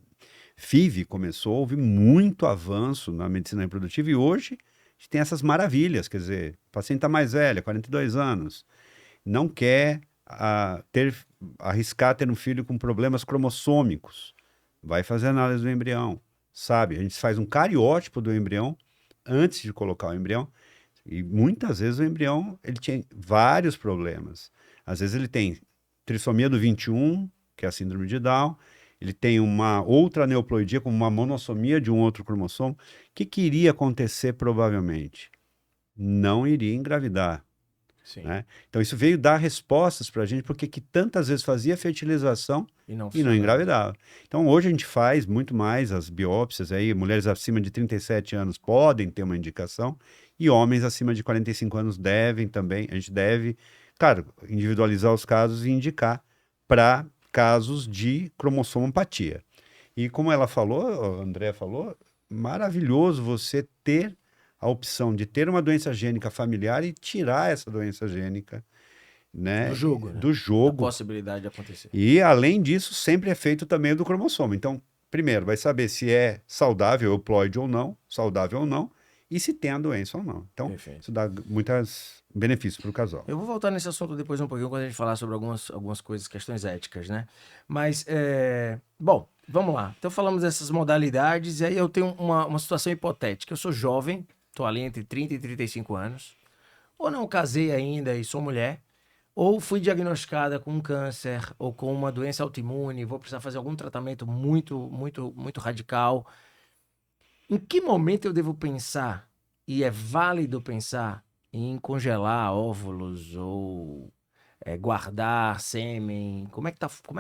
FIV começou, houve muito avanço na medicina reprodutiva e hoje a gente tem essas maravilhas, quer dizer, o paciente está mais velho, 42 anos, não quer arriscar ter um filho com problemas cromossômicos, vai fazer análise do embrião, sabe? A gente faz um cariótipo do embrião antes de colocar o embrião e muitas vezes o embrião ele tinha vários problemas. Às vezes ele tem trissomia do 21, que é a síndrome de Down, ele tem uma outra aneuploidia, como uma monossomia de um outro cromossomo. O que iria acontecer provavelmente? Não iria engravidar. Sim. Né? Então isso veio dar respostas para a gente, porque que tantas vezes fazia fertilização e não engravidava. Então hoje a gente faz muito mais as biópsias, aí mulheres acima de 37 anos podem ter uma indicação e homens acima de 45 anos devem também, a gente deve, claro, individualizar os casos e indicar para casos de cromossomopatia. E como ela falou, a Andrea falou, maravilhoso você ter a opção de ter uma doença gênica familiar e tirar essa doença gênica, né, do jogo. Do jogo. Da possibilidade de acontecer. E, além disso, sempre é feito também do cromossomo. Então, primeiro, vai saber se é saudável, euploide ou não, saudável ou não, e se tem a doença ou não. Então, Perfeito. isso dá muitos benefícios para o casal. Eu vou voltar nesse assunto depois um pouquinho, quando a gente falar sobre algumas coisas, questões éticas, né? Mas, bom, vamos lá. Então, falamos dessas modalidades, e aí eu tenho uma situação hipotética. Eu sou jovem, estou ali entre 30 e 35 anos, ou não casei ainda e sou mulher, ou fui diagnosticada com um câncer ou com uma doença autoimune, vou precisar fazer algum tratamento muito, muito, muito radical. Em que momento eu devo pensar, e é válido pensar, em congelar óvulos ou guardar sêmen? Como é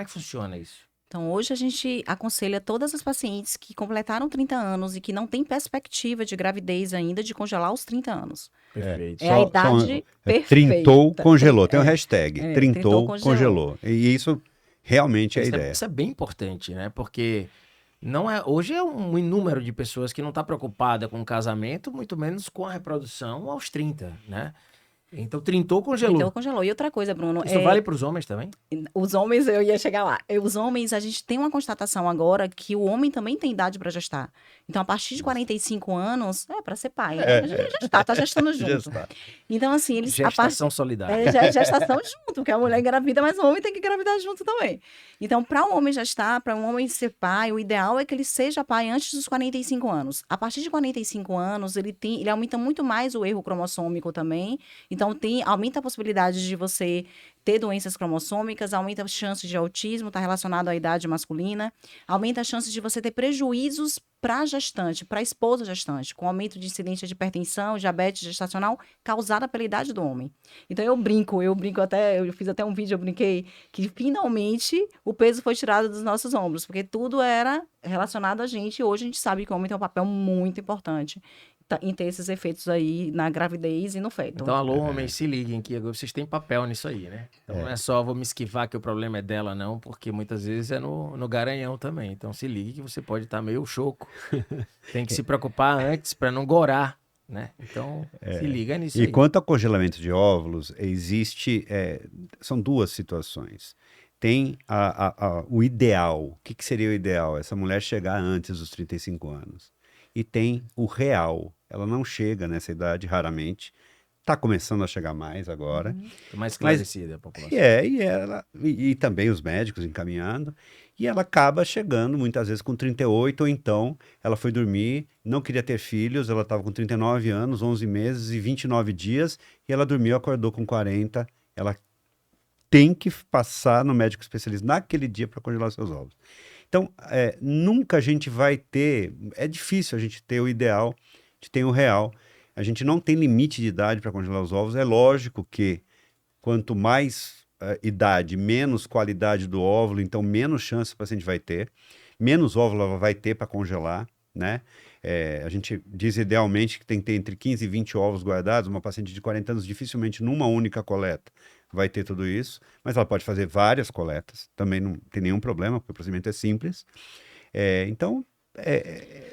que funciona isso? Então, hoje a gente aconselha todas as pacientes que completaram 30 anos e que não têm perspectiva de gravidez ainda de congelar aos 30 anos. Perfeito. É a idade perfeita. Trintou, congelou. Tem um hashtag. Trintou, Trintou, congelou. E isso realmente é a ideia. Isso é bem importante, né? Porque hoje é um número de pessoas que não está preocupada com o casamento, muito menos com a reprodução aos 30, né? Então, trintou, congelou. Então congelou. E outra coisa, Bruno, Isso vale para os homens também? os homens, eu ia chegar lá. Os homens, a gente tem uma constatação agora que o homem também tem idade para gestar. Então, a partir de 45 anos, é para ser pai. Já tá gestando junto. Gestar. Então, assim, eles... Gestação solidária. É gestação junto, porque a mulher engravida, mas o homem tem que engravidar junto também. Então, para um homem gestar, para um homem ser pai, o ideal é que ele seja pai antes dos 45 anos. A partir de 45 anos, ele aumenta muito mais o erro cromossômico também. Então, aumenta a possibilidade de você ter doenças cromossômicas, aumenta as chances de autismo, está relacionado à idade masculina, aumenta as chances de você ter prejuízos para a gestante, para a esposa gestante, com aumento de incidência de hipertensão, diabetes gestacional causada pela idade do homem. Então eu brinco até, eu fiz até um vídeo, eu brinquei, que finalmente o peso foi tirado dos nossos ombros, porque tudo era relacionado a gente, e hoje a gente sabe que o homem tem um papel muito importante em ter esses efeitos aí na gravidez e no feto. Então, alô, homens, se liguem que agora vocês têm papel nisso aí, né? Então, não é só vou me esquivar que o problema é dela, não, porque muitas vezes é no garanhão também. Então, se ligue que você pode estar meio choco. Tem que se preocupar antes para não gorar, né? Então, se liga nisso E aí. quanto ao congelamento de óvulos, são duas situações. Tem o ideal. O que seria o ideal? Essa mulher chegar antes dos 35 anos. E tem o real. Ela não chega nessa idade, raramente. Está começando a chegar mais agora. Tô mais esclarecida a população. E também os médicos encaminhando. E ela acaba chegando, muitas vezes, com 38, ou então ela foi dormir, não queria ter filhos, ela estava com 39 anos, 11 meses e 29 dias, e ela dormiu, acordou com 40. Ela tem que passar no médico especialista naquele dia para congelar seus ovos. Então, nunca a gente vai ter... É difícil a gente ter o ideal, a gente tem o real. A gente não tem limite de idade para congelar os ovos. É lógico que quanto mais idade, menos qualidade do óvulo, então menos chance o paciente vai ter. Menos óvulo ela vai ter para congelar, né? A gente diz idealmente que tem que ter entre 15 e 20 ovos guardados. Uma paciente de 40 anos, dificilmente numa única coleta vai ter tudo isso, mas ela pode fazer várias coletas, também não tem nenhum problema, porque o procedimento é simples.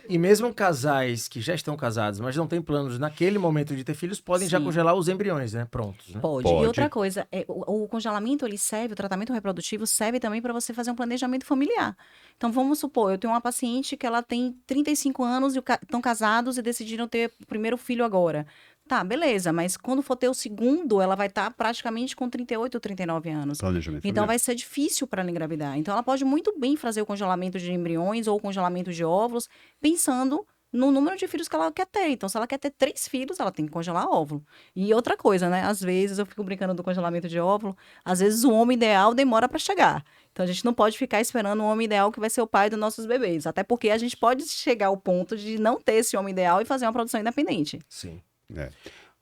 E mesmo casais que já estão casados, mas não têm planos naquele momento de ter filhos, podem já Sim. congelar os embriões, né? Prontos, né? Pode. E outra coisa, o congelamento, ele serve, o tratamento reprodutivo serve também para você fazer um planejamento familiar. Então, vamos supor, eu tenho uma paciente que ela tem 35 anos e estão casados e decidiram ter o primeiro filho agora. Tá, beleza, mas quando for ter o segundo, ela vai estar praticamente com 38 ou 39 anos. Planejamento Então, familiar. vai ser difícil para ela engravidar. Então, ela pode muito bem fazer o congelamento de embriões ou o congelamento de óvulos, pensando no número de filhos que ela quer ter. Então, se ela quer ter 3 filhos, ela tem que congelar óvulo. E outra coisa, né? Às vezes, eu fico brincando do congelamento de óvulo, às vezes o homem ideal demora para chegar. Então, a gente não pode ficar esperando um homem ideal que vai ser o pai dos nossos bebês. Até porque a gente pode chegar ao ponto de não ter esse homem ideal e fazer uma produção independente. Sim.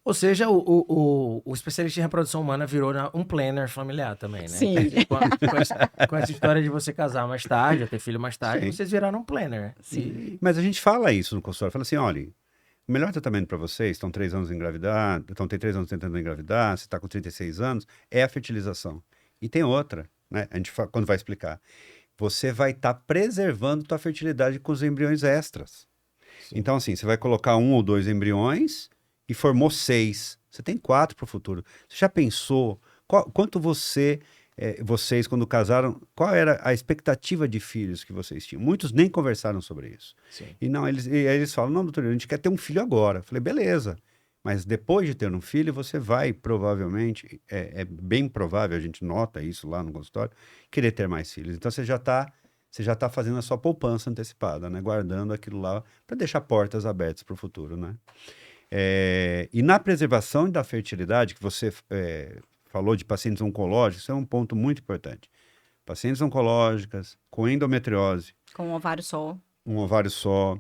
Ou seja, o especialista em reprodução humana virou um planner familiar também, né? Sim. Com essa história de você casar mais tarde, ou ter filho mais tarde, Sim. vocês viraram um planner. Sim. Mas a gente fala isso no consultório, fala assim, olha, o melhor tratamento para vocês, estão 3 anos engravidar, tem 3 anos tentando engravidar, você está com 36 anos, é a fertilização. E tem outra, né? A gente quando vai explicar, você vai estar preservando tua fertilidade com os embriões extras. Sim. Então, assim, você vai colocar 1 ou 2 embriões e formou 6. Você tem 4 para o futuro. Você já pensou quanto vocês, quando casaram, qual era a expectativa de filhos que vocês tinham? Muitos nem conversaram sobre isso. Sim. E aí eles falam, não, doutor, a gente quer ter um filho agora. Eu falei, beleza. Mas depois de ter um filho, você vai provavelmente, é bem provável, a gente nota isso lá no consultório, querer ter mais filhos. Então você já está fazendo a sua poupança antecipada, né? Guardando aquilo lá para deixar portas abertas para o futuro, né? E na preservação da fertilidade, que você falou de pacientes oncológicos, isso é um ponto muito importante. Pacientes oncológicas com endometriose. Com um ovário só. Um ovário só.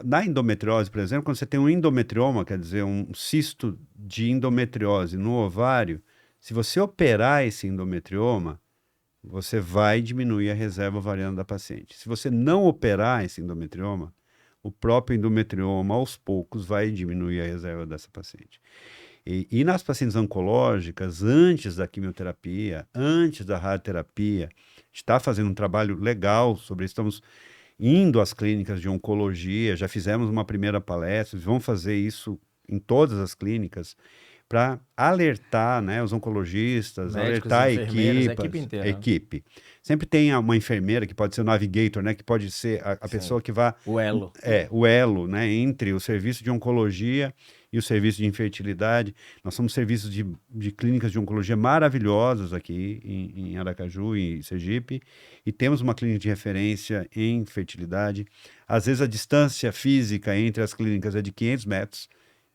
Na endometriose, por exemplo, quando você tem um endometrioma, quer dizer, um cisto de endometriose no ovário, se você operar esse endometrioma, você vai diminuir a reserva ovariana da paciente. Se você não operar esse endometrioma, o próprio endometrioma, aos poucos, vai diminuir a reserva dessa paciente. E nas pacientes oncológicas, antes da quimioterapia, antes da radioterapia, a gente está fazendo um trabalho legal sobre isso, estamos indo às clínicas de oncologia, já fizemos uma primeira palestra, vamos fazer isso em todas as clínicas, para alertar, né, os oncologistas, Médicos, alertar a enfermeiros, a equipe, equipe inteira, a né? equipe. Sempre tem uma enfermeira que pode ser o navigator, né, que pode ser a Sim. pessoa que vai O elo. o elo, né, entre o serviço de oncologia e o serviço de infertilidade. Nós somos serviços de clínicas de oncologia maravilhosos aqui em Aracaju e Sergipe, e temos uma clínica de referência em fertilidade. Às vezes a distância física entre as clínicas é de 500 metros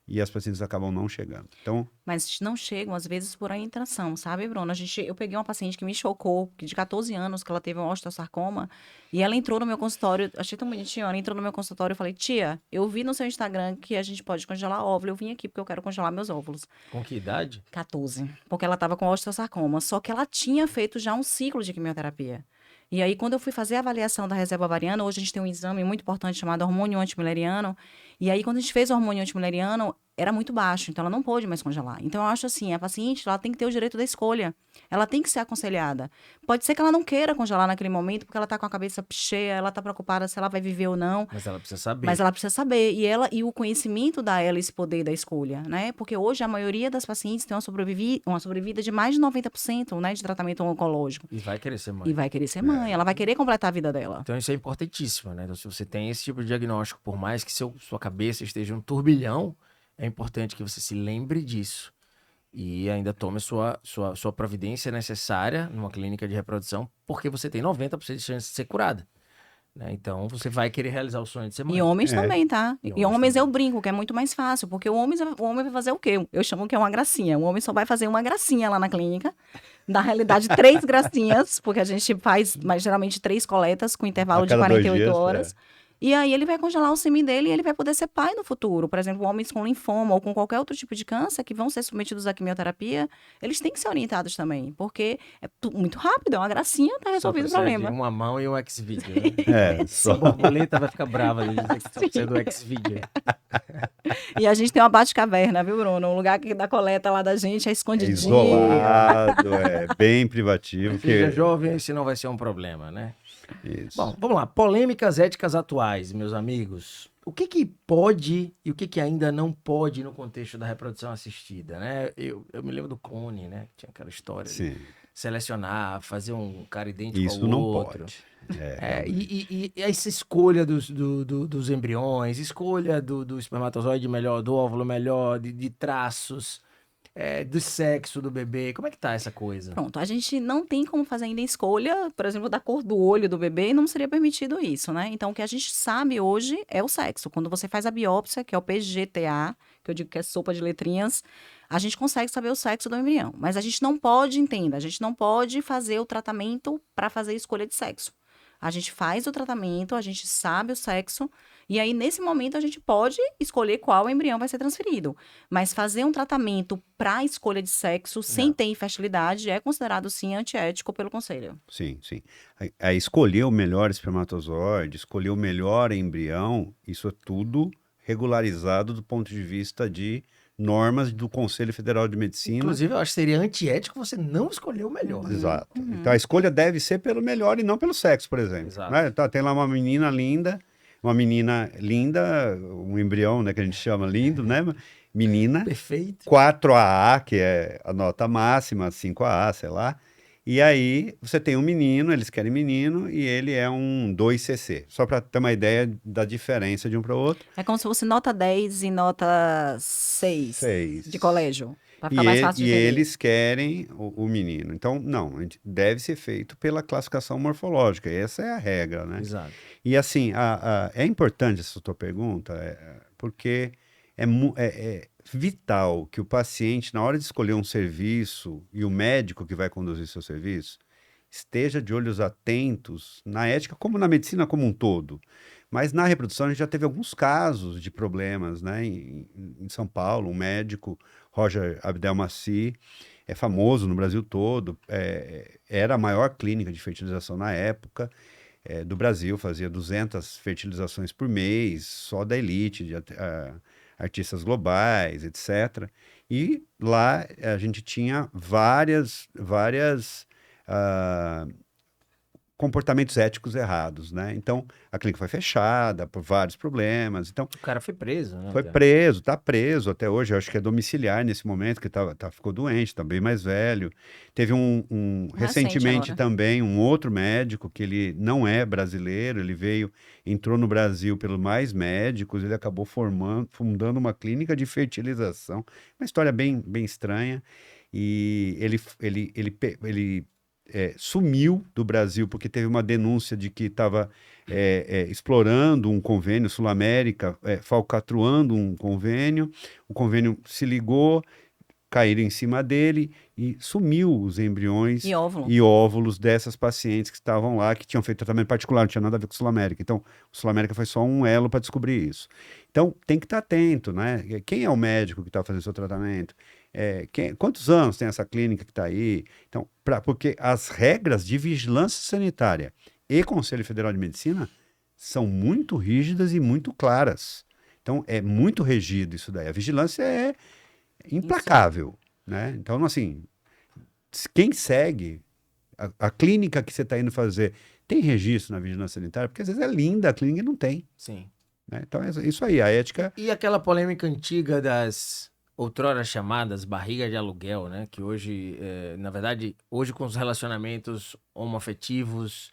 e as pacientes acabam não chegando. Então, Mas não chegam, às vezes, por orientação, sabe, Bruno? Eu peguei uma paciente que me chocou, que de 14 anos, que ela teve um osteosarcoma, e ela entrou no meu consultório, achei tão bonitinho, ela entrou no meu consultório e falei, tia, eu vi no seu Instagram que a gente pode congelar óvulo, eu vim aqui porque eu quero congelar meus óvulos. Com que idade? 14, porque ela estava com osteosarcoma, só que ela tinha feito já um ciclo de quimioterapia. E aí, quando eu fui fazer a avaliação da reserva ovariana, hoje a gente tem um exame muito importante chamado hormônio antimileriano, e aí, quando a gente fez o hormônio antimileriano, era muito baixo, então ela não pôde mais congelar. Então, eu acho assim, a paciente, ela tem que ter o direito da escolha. Ela tem que ser aconselhada. Pode ser que ela não queira congelar naquele momento, porque ela está com a cabeça cheia, ela está preocupada se ela vai viver ou não. Mas ela precisa saber. Mas ela precisa saber. E o conhecimento dá a ela esse poder da escolha, né? Porque hoje a maioria das pacientes tem uma sobrevida de mais de 90%, né, de tratamento oncológico. E vai querer ser mãe. E vai querer ser mãe, ela vai querer completar a vida dela. Então isso é importantíssimo, né? Então, se você tem esse tipo de diagnóstico, por mais que sua cabeça esteja um turbilhão, é importante que você se lembre disso. E ainda tome sua providência necessária numa clínica de reprodução, porque você tem 90% de chance de ser curada. Né? Então, você vai querer realizar o sonho de ser mãe. E homens É. também, tá? E E homens homens eu também. brinco, que é muito mais fácil, porque o homem vai fazer o quê? Eu chamo que é uma gracinha. O homem só vai fazer uma gracinha lá na clínica. Na realidade, 3 gracinhas, porque a gente faz, mas geralmente 3 coletas com intervalo a de cada 2 48 dias, horas. E aí ele vai congelar o sêmen dele e ele vai poder ser pai no futuro. Por exemplo, homens com linfoma ou com qualquer outro tipo de câncer que vão ser submetidos à quimioterapia, eles têm que ser orientados também, porque é muito rápido, é uma gracinha, tá Só resolvido o precisa de problema. uma mão e um X-Video. Né? É, A só. borboleta vai ficar brava de dizer que só precisa do X-Video. E a gente tem uma Bate-Caverna, viu, Bruno? Um lugar da coleta lá da gente é É escondidinho. isolado, é bem privativo. Seja Que... jovem, esse não vai ser um problema, né? Isso. Bom, vamos lá. Polêmicas éticas atuais, meus amigos. O que pode e o que ainda não pode no contexto da reprodução assistida, né? Eu me lembro do clone, né? Tinha aquela história de Sim, selecionar, fazer um cara idêntico isso ao não outro. pode. E essa escolha dos embriões, escolha do espermatozoide melhor, do óvulo melhor, de traços, do sexo do bebê. Como é que tá essa coisa? Pronto, a gente não tem como fazer ainda escolha, por exemplo, da cor do olho do bebê, e não seria permitido isso, né? Então, o que a gente sabe hoje é o sexo. Quando você faz a biópsia, que é o PGTA, que eu digo que é sopa de letrinhas, a gente consegue saber o sexo do embrião. Mas a gente não pode, entenda, a gente não pode fazer o tratamento para fazer a escolha de sexo. A gente faz o tratamento, a gente sabe o sexo, e aí, nesse momento, a gente pode escolher qual embrião vai ser transferido. Mas fazer um tratamento para escolha de sexo sem ter infertilidade é considerado, sim, antiético pelo conselho. Sim, sim. A escolher o melhor espermatozoide, escolher o melhor embrião, isso é tudo regularizado do ponto de vista de normas do Conselho Federal de Medicina. Inclusive, eu acho que seria antiético você não escolher o melhor. Exato. Então a escolha deve ser pelo melhor e não pelo sexo, por exemplo. Exato. Né? Tá, tem lá uma menina linda, um embrião, né, que a gente chama lindo, né? Menina, Perfeito. 4AA, que é a nota máxima, 5AA, sei lá. E aí você tem um menino, eles querem menino, e ele é um 2CC. Só para ter uma ideia da diferença de um para o outro. É como se fosse nota 10 e nota 6 de colégio, para ficar mais fácil de E entender. eles querem o menino. Então, não, deve ser feito pela classificação morfológica. Essa é a regra, né? Exato. E assim, é importante essa tua pergunta, porque é vital que o paciente, na hora de escolher um serviço e o médico que vai conduzir seu serviço, esteja de olhos atentos na ética, como na medicina como um todo. Mas na reprodução a gente já teve alguns casos de problemas, né? Em São Paulo, um médico, Roger Abdelmaci, é famoso no Brasil todo, era a maior clínica de fertilização na época, do Brasil, fazia 200 fertilizações por mês, só da elite, de artistas globais, etc. E lá a gente tinha várias comportamentos éticos errados, né? Então, a clínica foi fechada por vários problemas. Então, O cara foi preso, né? foi até. preso, tá preso até hoje. Eu acho que é domiciliar nesse momento, que ficou doente, tá bem mais velho. Teve Recente recentemente agora. também um outro médico, que ele não é brasileiro, entrou no Brasil pelos Mais Médicos, ele acabou fundando uma clínica de fertilização. Uma história bem estranha. E ele sumiu do Brasil porque teve uma denúncia de que estava explorando um convênio, Sul-América, falcatruando um convênio. O convênio se ligou, caíram em cima dele e sumiu os embriões E óvulo. e óvulos dessas pacientes que estavam lá, que tinham feito tratamento particular, não tinha nada a ver com o Sul-América. Então, o Sul-América foi só um elo para descobrir isso. Então, tem que estar atento, né? Quem é o médico que está fazendo seu tratamento? Quantos anos tem essa clínica que está aí? Então, porque as regras de vigilância sanitária e Conselho Federal de Medicina são muito rígidas e muito claras. Então, é muito regido isso daí. A vigilância é implacável, né? Então, assim, quem segue a clínica que você está indo fazer tem registro na vigilância sanitária, porque às vezes é linda a clínica e não tem, Sim. né? Então, é isso aí, a ética... E aquela polêmica antiga das outrora chamadas barriga de aluguel, né? Que hoje, na verdade, hoje com os relacionamentos homoafetivos,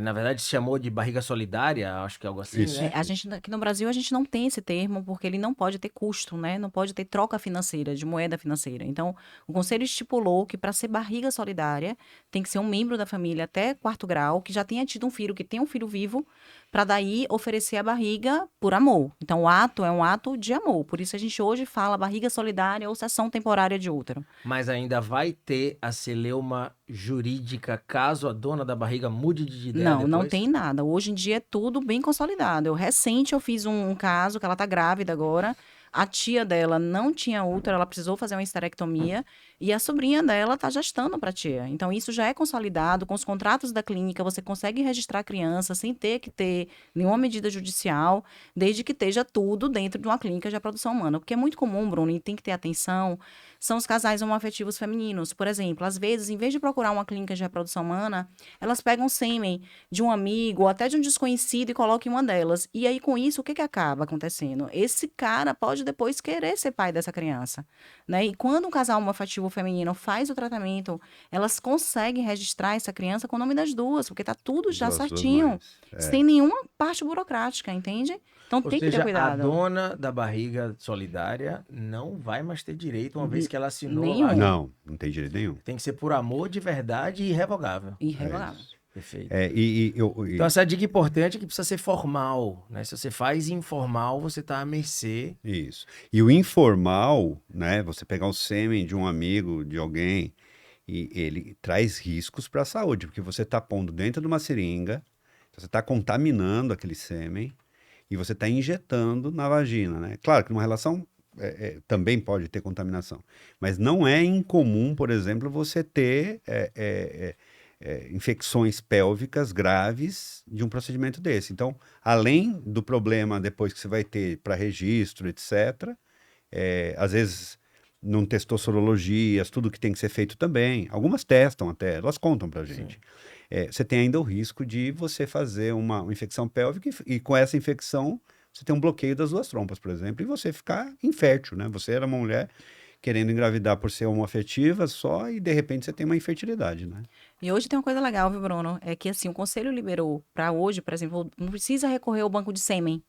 na verdade se chamou de barriga solidária, acho que é algo assim, Isso. né? A gente, aqui no Brasil, a gente não tem esse termo porque ele não pode ter custo, né? Não pode ter troca financeira, de moeda financeira. Então, o Conselho estipulou que para ser barriga solidária, tem que ser um membro da família até 4º grau, que já tenha tido um filho, que tem um filho vivo, para daí oferecer a barriga por amor. Então, o ato é um ato de amor. Por isso a gente hoje fala barriga solidária ou cessão temporária de útero. Mas ainda vai ter a celeuma jurídica caso a dona da barriga mude de ideia Não, não depois? tem nada. Hoje em dia é tudo bem consolidado. Eu fiz um caso que ela tá grávida agora. A tia dela não tinha útero, ela precisou fazer uma histerectomia e a sobrinha dela tá gestando para a tia. Então isso já é consolidado com os contratos da clínica, você consegue registrar a criança sem ter que ter nenhuma medida judicial, desde que esteja tudo dentro de uma clínica de reprodução humana. Porque é muito comum, Bruno, e tem que ter atenção, são os casais homoafetivos femininos. Por exemplo, às vezes, em vez de procurar uma clínica de reprodução humana, elas pegam sêmen de um amigo ou até de um desconhecido e colocam em uma delas. E aí, com isso, o que que acaba acontecendo? Esse cara pode depois querer ser pai dessa criança, né? E quando um casal homoafetivo feminino faz o tratamento, elas conseguem registrar essa criança com o nome das duas, porque tá tudo já Das duas certinho, mães. sem nenhuma parte burocrática, entende? Então Ou tem que ter seja, a cuidado. dona da barriga solidária não vai mais ter direito, uma vez que ela assinou lá. Nenhum. Não tem direito nenhum. Tem que ser por amor de verdade e irrevogável. Irrevogável. Perfeito. E Então, essa dica importante é que precisa ser formal, né? Se você faz informal, você tá à mercê. isso. E o informal, né? Você pegar o sêmen de um amigo, de alguém, e ele traz riscos para a saúde, porque você está pondo dentro de uma seringa, você está contaminando aquele sêmen e você está injetando na vagina, né? Claro que numa relação também pode ter contaminação, mas não é incomum, por exemplo, você ter infecções pélvicas graves de um procedimento desse. Então, além do problema depois que você vai ter para registro, etc., às vezes não testou sorologias, tudo que tem que ser feito também. Algumas testam até, elas contam pra gente. Você tem ainda o risco de você fazer uma infecção pélvica e com essa infecção você tem um bloqueio das duas trompas, por exemplo, e você ficar infértil, né? Você era uma mulher querendo engravidar por ser homoafetiva só e de repente você tem uma infertilidade, né? E hoje tem uma coisa legal, viu, Bruno? É que assim, o conselho liberou para hoje, por exemplo, não precisa recorrer ao banco de sêmen.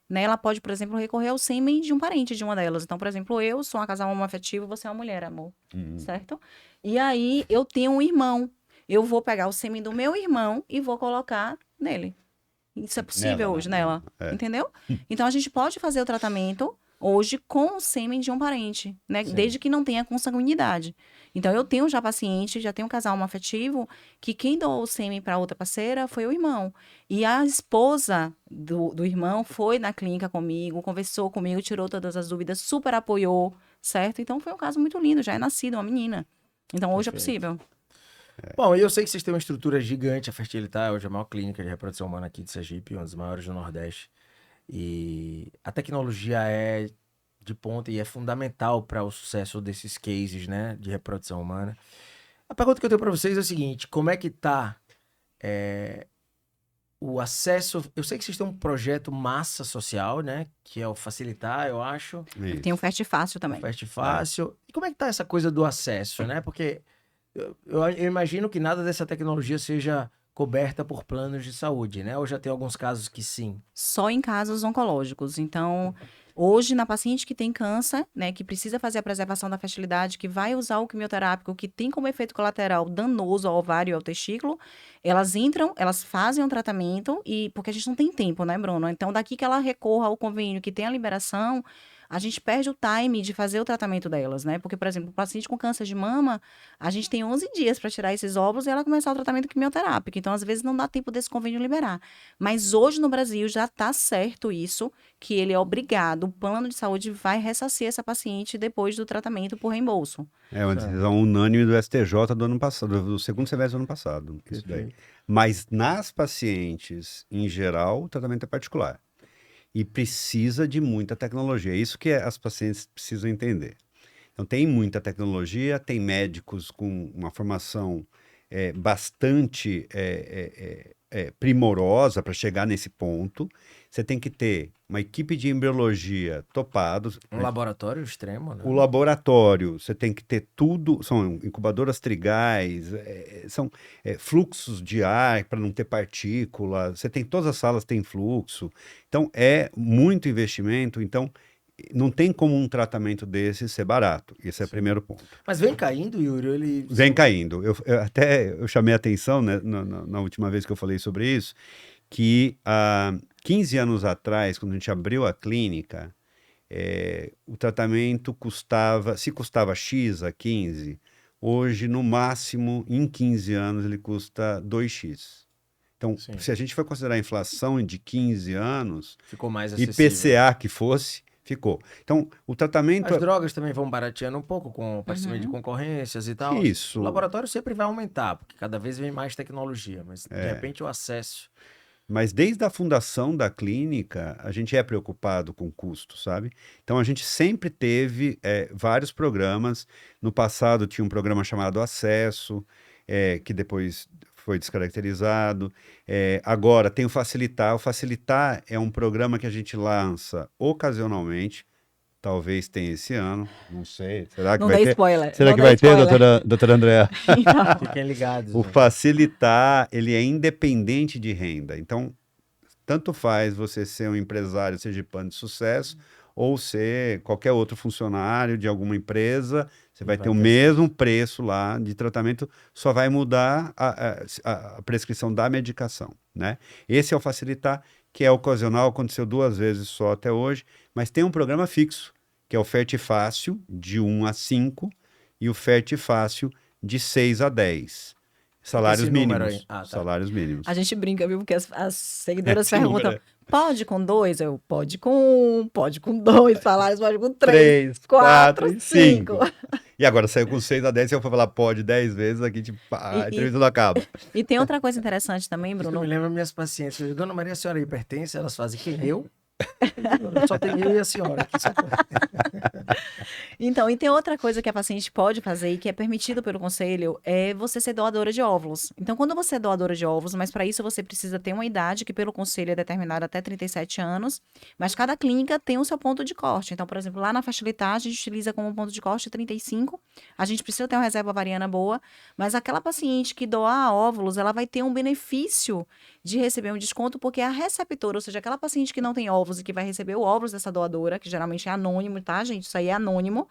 Né? Ela pode, por exemplo, recorrer ao sêmen de um parente de uma delas. Então, por exemplo, eu sou uma casal homoafetivo, você é uma mulher, amor. Certo? E aí, eu tenho um irmão. Eu vou pegar o sêmen do meu irmão e vou colocar nele. Isso é possível Nela, hoje, né? nela. Entendeu? Então, a gente pode fazer o tratamento hoje com o sêmen de um parente, né? Sim. Desde que não tenha consanguinidade. Então, eu tenho já paciente, já tenho um casal homoafetivo, que quem doou o sêmen para outra parceira foi o irmão. E a esposa do irmão foi na clínica comigo, conversou comigo, tirou todas as dúvidas, super apoiou, certo? Então, foi um caso muito lindo, já é nascido uma menina. Então, hoje é Perfeito. possível. Bom, e eu sei que vocês têm uma estrutura gigante, a Fertilitar hoje é a maior clínica de reprodução humana aqui de Sergipe, uma das maiores do Nordeste. E a tecnologia é de ponta e é fundamental para o sucesso desses cases, né, de reprodução humana. A pergunta que eu tenho para vocês é o seguinte: como é que tá o acesso... Eu sei que vocês têm um projeto massa social, né? Que é o Facilitar, eu acho. Isso. Tem o Fast Fácil também. Oferta fácil. E como é que tá essa coisa do acesso, né? Porque eu imagino que nada dessa tecnologia seja coberta por planos de saúde, né? Ou já tem alguns casos que sim. Só em casos oncológicos. Então, hoje, na paciente que tem câncer, né, que precisa fazer a preservação da fertilidade, que vai usar o quimioterápico, que tem como efeito colateral danoso ao ovário e ao testículo, elas entram, elas fazem um tratamento, e porque a gente não tem tempo, né, Bruno? Então, daqui que ela recorra ao convênio que tem a liberação, a gente perde o time de fazer o tratamento delas, né? Porque, por exemplo, o paciente com câncer de mama, a gente tem 11 dias para tirar esses óvulos e ela começar o tratamento quimioterápico. Então, às vezes, não dá tempo desse convênio liberar. Mas hoje no Brasil já está certo isso, que ele é obrigado, o plano de saúde vai ressarcir essa paciente depois do tratamento por reembolso. É uma decisão unânime do STJ do ano passado, do segundo semestre do ano passado. Isso daí. Perfeito. Mas nas pacientes, em geral, o tratamento é particular. E precisa de muita tecnologia. É isso que as pacientes precisam entender. Então, tem muita tecnologia, tem médicos com uma formação bastante primorosa para chegar nesse ponto. Você tem que ter uma equipe de embriologia topados. Um laboratório extremo, né? O laboratório, você tem que ter tudo, são incubadoras trigais, são fluxos de ar para não ter partícula, você tem todas as salas têm fluxo, então é muito investimento, então não tem como um tratamento desse ser barato, esse é o primeiro ponto. Mas vem caindo, Yuri, ele... Vem caindo, eu chamei a atenção, né, na última vez que eu falei sobre isso, que há 15 anos atrás, quando a gente abriu a clínica, o tratamento se custava X a 15, hoje, no máximo, em 15 anos, ele custa 2X. Então, Sim. se a gente for considerar a inflação de 15 anos, Ficou mais acessível. IPCA que fosse, ficou. Então, o tratamento... As drogas também vão barateando um pouco com o participamento de concorrências e tal. Isso. O laboratório sempre vai aumentar, porque cada vez vem mais tecnologia, mas de repente o acesso... Mas desde a fundação da clínica, a gente é preocupado com custo, sabe? Então, a gente sempre teve vários programas. No passado, tinha um programa chamado Acesso, que depois foi descaracterizado. Agora, tem o Facilitar. O Facilitar é um programa que a gente lança ocasionalmente. Talvez tenha esse ano, não sei. Será que Não vai dê ter? spoiler. Será não que dê vai ter, spoiler. doutora Andréa? Então, Fiquem ligados. O né? Facilitar, ele é independente de renda. Então, tanto faz você ser um empresário sergipano de sucesso ou ser qualquer outro funcionário de alguma empresa, você vai ter o mesmo preço lá de tratamento, só vai mudar a prescrição da medicação, né? Esse é o Facilitar, que é ocasional, aconteceu 2 vezes só até hoje, mas tem um programa fixo, que é o Fertifácil, de 1 a 5, e o Fertifácil, de 6 a 10. Salários Esse número mínimos. aí. Ah, tá. Salários mínimos. a gente brinca, viu? Porque as seguidoras Esse número perguntam, pode com 2? Eu, pode com 1, pode com 2, salários pode com 3, 3, 4 4, e 5. 5. E agora saiu com 6 a 10, se eu for falar pode 10 vezes, aqui tipo, a E- entrevista não acaba. E tem outra coisa interessante também, Isso Bruno. me lembra minhas pacientes. Eu digo, Dona Maria, a senhora aí pertence? Elas fazem, quem? Eu? Só tem eu e a senhora aqui. Então, e tem outra coisa que a paciente pode fazer e que é permitido pelo conselho, é você ser doadora de óvulos. Então, quando você é doadora de óvulos, mas para isso você precisa ter uma idade que pelo conselho é determinada até 37 anos, mas cada clínica tem o seu ponto de corte. Então, por exemplo, lá na Facilitar, a gente utiliza como ponto de corte 35, a gente precisa ter uma reserva ovariana boa, mas aquela paciente que doar óvulos, ela vai ter um benefício de receber um desconto, porque a receptora, ou seja, aquela paciente que não tem óvulos e que vai receber o óvulos dessa doadora, que geralmente é anônimo, tá, gente? Isso aí é anônimo.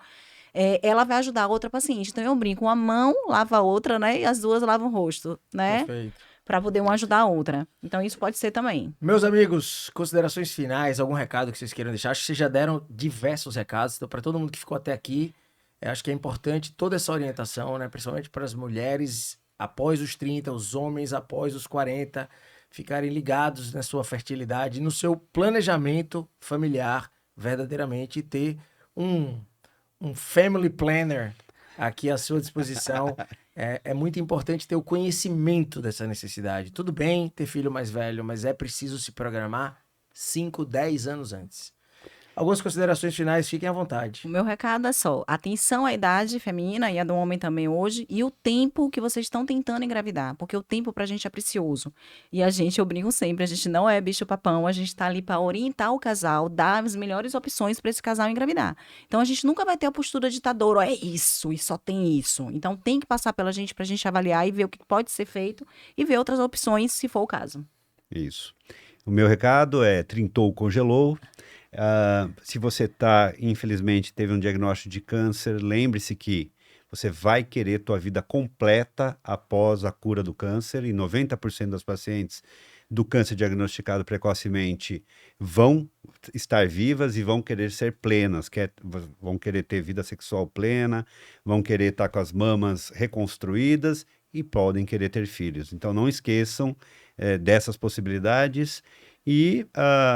Ela vai ajudar a outra paciente. Então, eu brinco, uma mão lava a outra, né? E as duas lavam o rosto, né? Perfeito. Para poder uma ajudar a outra. Então, isso pode ser também. Meus amigos, considerações finais, algum recado que vocês queiram deixar? Acho que vocês já deram diversos recados. Então, para todo mundo que ficou até aqui, acho que é importante toda essa orientação, né? Principalmente para as mulheres após os 30, os homens após os 40, ficarem ligados na sua fertilidade, no seu planejamento familiar, verdadeiramente, e ter um family planner aqui à sua disposição. É muito importante ter o conhecimento dessa necessidade. Tudo bem ter filho mais velho, mas é preciso se programar 5, 10 anos antes. algumas considerações finais, fiquem à vontade. O meu recado é só, atenção à idade feminina e a do homem também hoje, e o tempo que vocês estão tentando engravidar, porque o tempo pra gente é precioso. E a gente, eu brinco sempre, a gente não é bicho-papão, a gente tá ali pra orientar o casal, dar as melhores opções pra esse casal engravidar. Então a gente nunca vai ter a postura ditadora, ó, é isso, e só tem isso. Então tem que passar pela gente pra gente avaliar e ver o que pode ser feito e ver outras opções, se for o caso. Isso. O meu recado é trintou, congelou. Se você infelizmente, teve um diagnóstico de câncer, lembre-se que você vai querer tua vida completa após a cura do câncer, e 90% das pacientes do câncer diagnosticado precocemente vão estar vivas e vão querer ser plenas, vão querer ter vida sexual plena, vão querer estar com as mamas reconstruídas e podem querer ter filhos. Então não esqueçam dessas possibilidades. E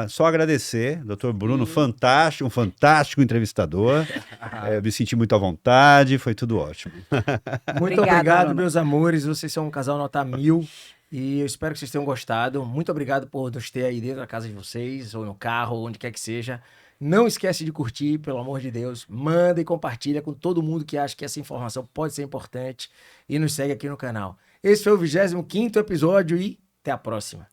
só agradecer, Dr. Bruno, fantástico, um fantástico entrevistador. Eu me senti muito à vontade, foi tudo ótimo. Muito Obrigada, obrigado, Bruno. meus amores. Vocês são um casal nota 1000. E eu espero que vocês tenham gostado. Muito obrigado por nos ter aí dentro da casa de vocês, ou no carro, ou onde quer que seja. Não esquece de curtir, pelo amor de Deus. Manda e compartilha com todo mundo que acha que essa informação pode ser importante. E nos segue aqui no canal. Esse foi o 25º episódio e até a próxima.